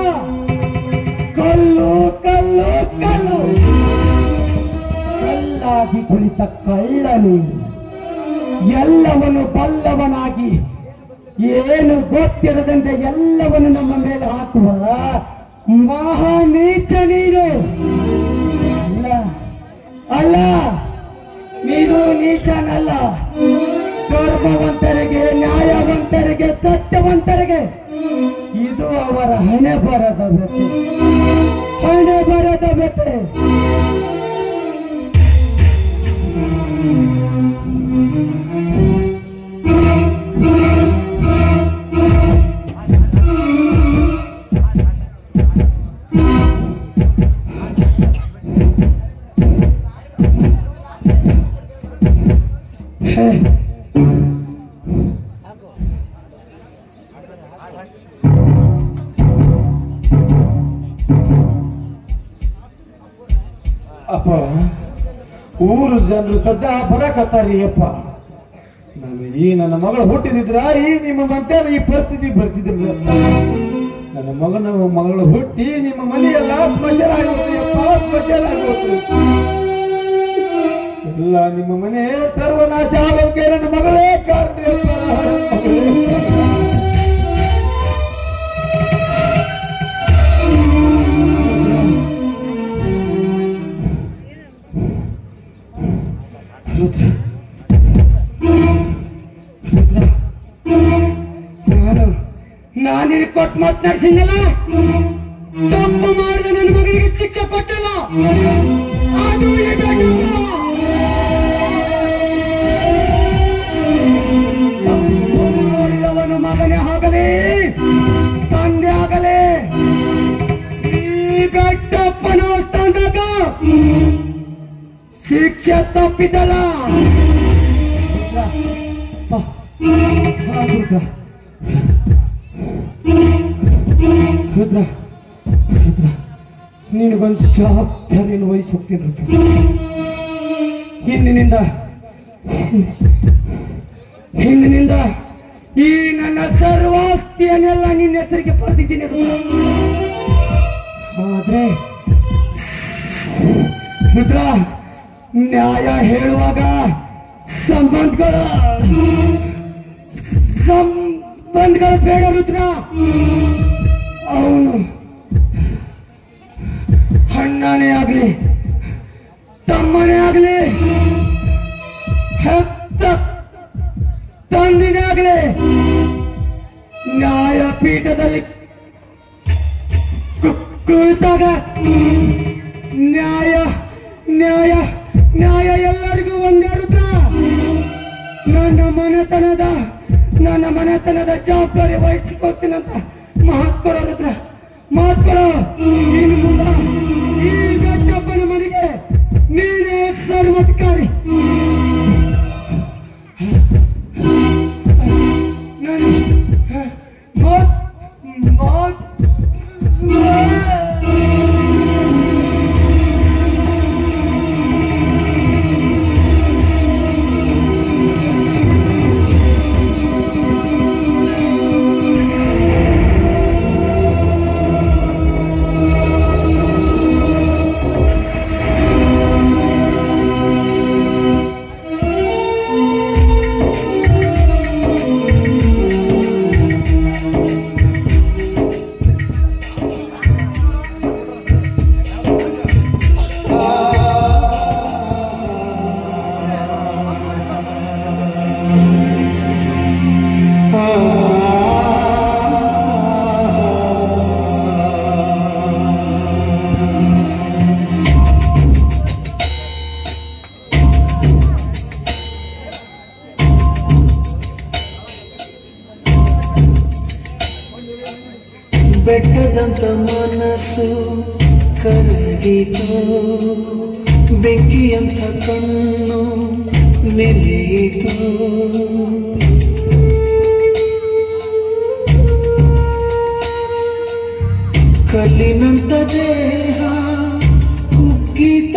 ಕಲ್ಲು ಕಲ್ಲು ಕಲ್ಲು, ಕಲ್ಲಾಗಿ ಕುಳಿತ ಕಳ್ಳ ನೀನು. ಎಲ್ಲವನ್ನು ಬಲ್ಲವನಾಗಿ ಏನು ಗೊತ್ತಿರದಂತೆ ಎಲ್ಲವನ್ನು ನಮ್ಮ ಮೇಲೆ ಹಾಕುವ ಮಹಾ ನೀಚ ನೀನು. ಅಲ್ಲ ಅಲ್ಲ, ನೀನು ನೀಚನಲ್ಲ. ಧರ್ಮವಂತರಿಗೆ, ನ್ಯಾಯವಂತರಿಗೆ, ಸತ್ಯವಂತರಿಗೆ ಇದು ಅವರ ಹಣೆ ಬರದ ವ್ಯತೆ, ಹಣೆ ಬರದ ವ್ಯತೆ. ಅಪ್ಪ, ಊರು ಜನರು ಸದ್ಯ ಬರಕತ್ತಾರಿ ಅಪ್ಪ. ನಾನು ಈ ನನ್ನ ಮಗಳು ಹುಟ್ಟಿದಿದ್ರ ಈ ನಿಮ್ಮ ಮಂತ್ಯಾನ ಈ ಪರಿಸ್ಥಿತಿ ಬರ್ತಿದ್ರಲ್ಲ. ನನ್ನ ಮಗಳು ಹುಟ್ಟಿ ನಿಮ್ಮ ಮನೆಯೆಲ್ಲ ಸ್ಪೆಷಲ್ ಆಗೋದ್ರಿ ಅಪ್ಪ, ಸ್ಪೆಷಲ್ ಆಗೋದ್ರಿ. ಎಲ್ಲ ನಿಮ್ಮ ಮನೆ ಸರ್ವನಾಶ ಆಗೋದಕ್ಕೆ ನನ್ನ ಮಗಳೇ ಕಾರಣ ಅಪ್ಪ. ನಾನು ಕೊಟ್ಟು ಮಾತನಾಡಿಸಿದ್ನಲ್ಲ, ತಪ್ಪು ಮಾಡಿದ ನನ್ನ ಮಗನಿಗೆ ಶಿಕ್ಷೆ ಕೊಟ್ಟಿಲ್ಲ. ಅದು ನೋಡಿದವನು ಮಗನೇ ಆಗಲಿ, ತಂದೆ ಆಗಲಿ, ಈ ಬೆಟ್ಟಪ್ಪನ ಸ್ಥಾನದಾಗ ಇಚ್ಛೆ ತಪ್ಪಿದಲ್ಲ. ರುದ್ರ, ನಿನಗೊಂದು ಜವಾಬ್ದಾರಿಯನ್ನು ವಹಿಸಿ ಹೋಗ್ತೀನಿ ರುದ್ರ. ಹಿಂದಿನಿಂದ ಈ ನನ್ನ ಸರ್ವಾಸ್ತಿಯನ್ನೆಲ್ಲ ನಿನ್ನ ಹೆಸರಿಗೆ ಬರೆದಿದ್ದೀನಿ ರುದ್ರ. ಆದ್ರೆ ರುದ್ರ, ನ್ಯಾಯ ಹೇಳುವಾಗ ಸಂಬಂಧಗಳು ಬೇಡ ರುದ್ರ. ಅವನು ಅಣ್ಣನೇ ಆಗ್ಲಿ, ತಮ್ಮನೇ ಆಗ್ಲಿ, ಹೆತ್ತ ತಂದಿನೇ ಆಗ್ಲಿ, ನ್ಯಾಯಪೀಠದಲ್ಲಿ ಕುಳಿತಾಗ ನ್ಯಾಯ ನ್ಯಾಯ ನ್ಯಾಯ ಎಲ್ಲರಿಗೂ ಒಂದೇ ರುದ್ರ. ನನ್ನ ಮನೆತನದ ಜವಾಬ್ದಾರಿ ವಹಿಸಿಕೊಳ್ತೀನಂತ ಮಾತ್ಕೊಡೋ ರುದ್ರ, ಮಾತ್ಕೊಡೋ. ಇನ್ನು ಮುಂದ ಈ ಗಡ್ಡಪ್ಪನ ಮನೆಗೆ ನೀನೇ ಸರ್ವಾಧಿಕಾರಿ. ನಾನು
ಬೆಟ್ಟದಂತ ಮನಸ್ಸು ಕರಗಿತು, ಬೆಂಕಿಯಂತ ಕಣ್ಣು ನೆನೆಯಿತು. ಕಲ್ಲಿನಂತ ದೇಹ ಕುಗ್ಗಿತ,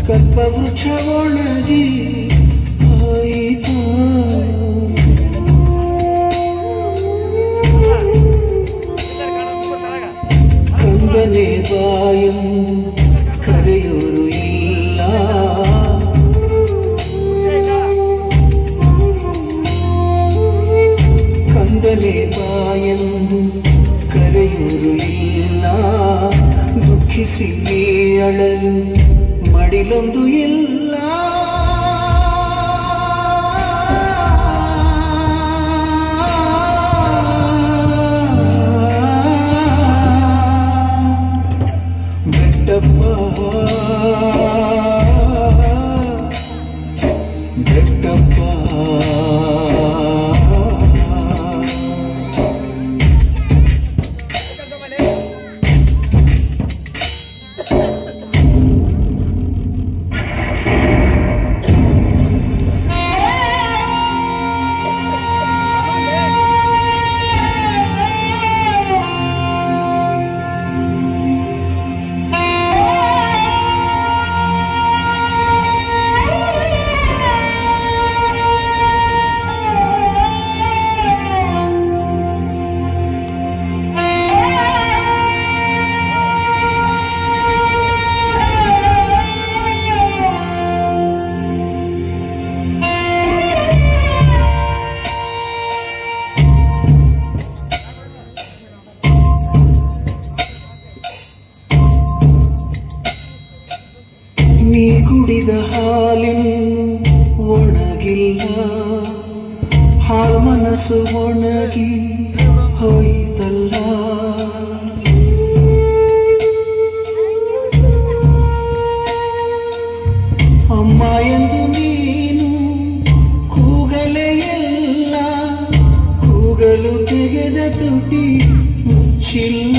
ಕಲ್ಪವೃಕ್ಷ ಒಣಗಿ ಹೋಯಿತು. ಕಂದನೆ ಬಾಯೊಂದು ಕರೆಯೋರು ಇಲ್ಲ, ಕಂದನೆ ಬಾಯೊಂದು ಕರೆಯೋರು ಇಲ್ಲ. ದುಃಖಿಸಿ ಅಳಲು ಮಡಿಲೊಂದು ಇಲ್ಲ. ಕುಡಿದ ಹಾಲಿನ ಒಣಗಿಲ್ಲ, ಹಾಲ್ ಮನಸ್ಸು ಒಣಗಿ ಹೋಯ್ತಲ್ಲ. ಅಮ್ಮ ಎಂದು ನೀನು ಕೂಗಲೇ ಇಲ್ಲ, ಕೂಗಲು ತೆಗೆದ ತುಟಿ ಮುಚ್ಚಿಲ್ಲ.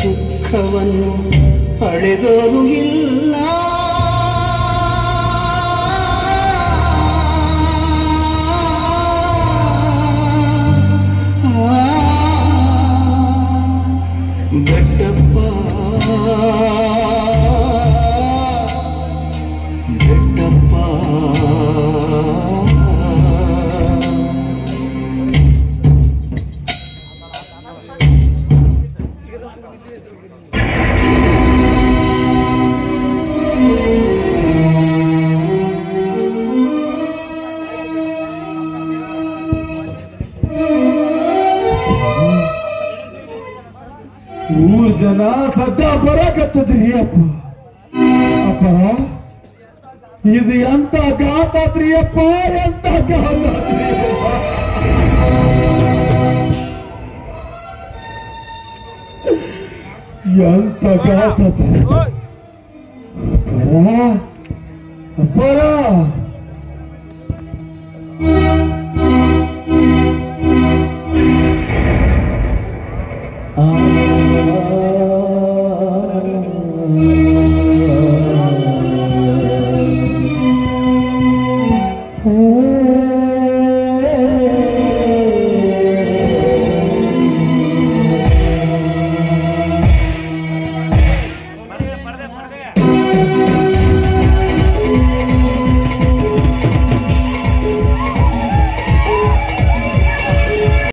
ದುಃಖವನ್ನು ಅಳೆದೋರು ಇಲ್ಲ. ಬೆಟ್ಟಪ್ಪ ಬೆಟ್ಟಪ್ಪ
ಮೂರ್ ಜನ ಸದ್ದ ಬರಕತ್ತದ್ರಿ ಅಪ್ಪ. ಅಪ್ಪ ಇದು ಎಂತ ಗಾತಾದ್ರಿ ಅಪ್ಪ, ಎಂತ ಗಾತಾದ್ರಿ ಎಂತ ಗಾತಾದ್ರಿ ಅಪ್ಪರ ಅಪ್ಪರ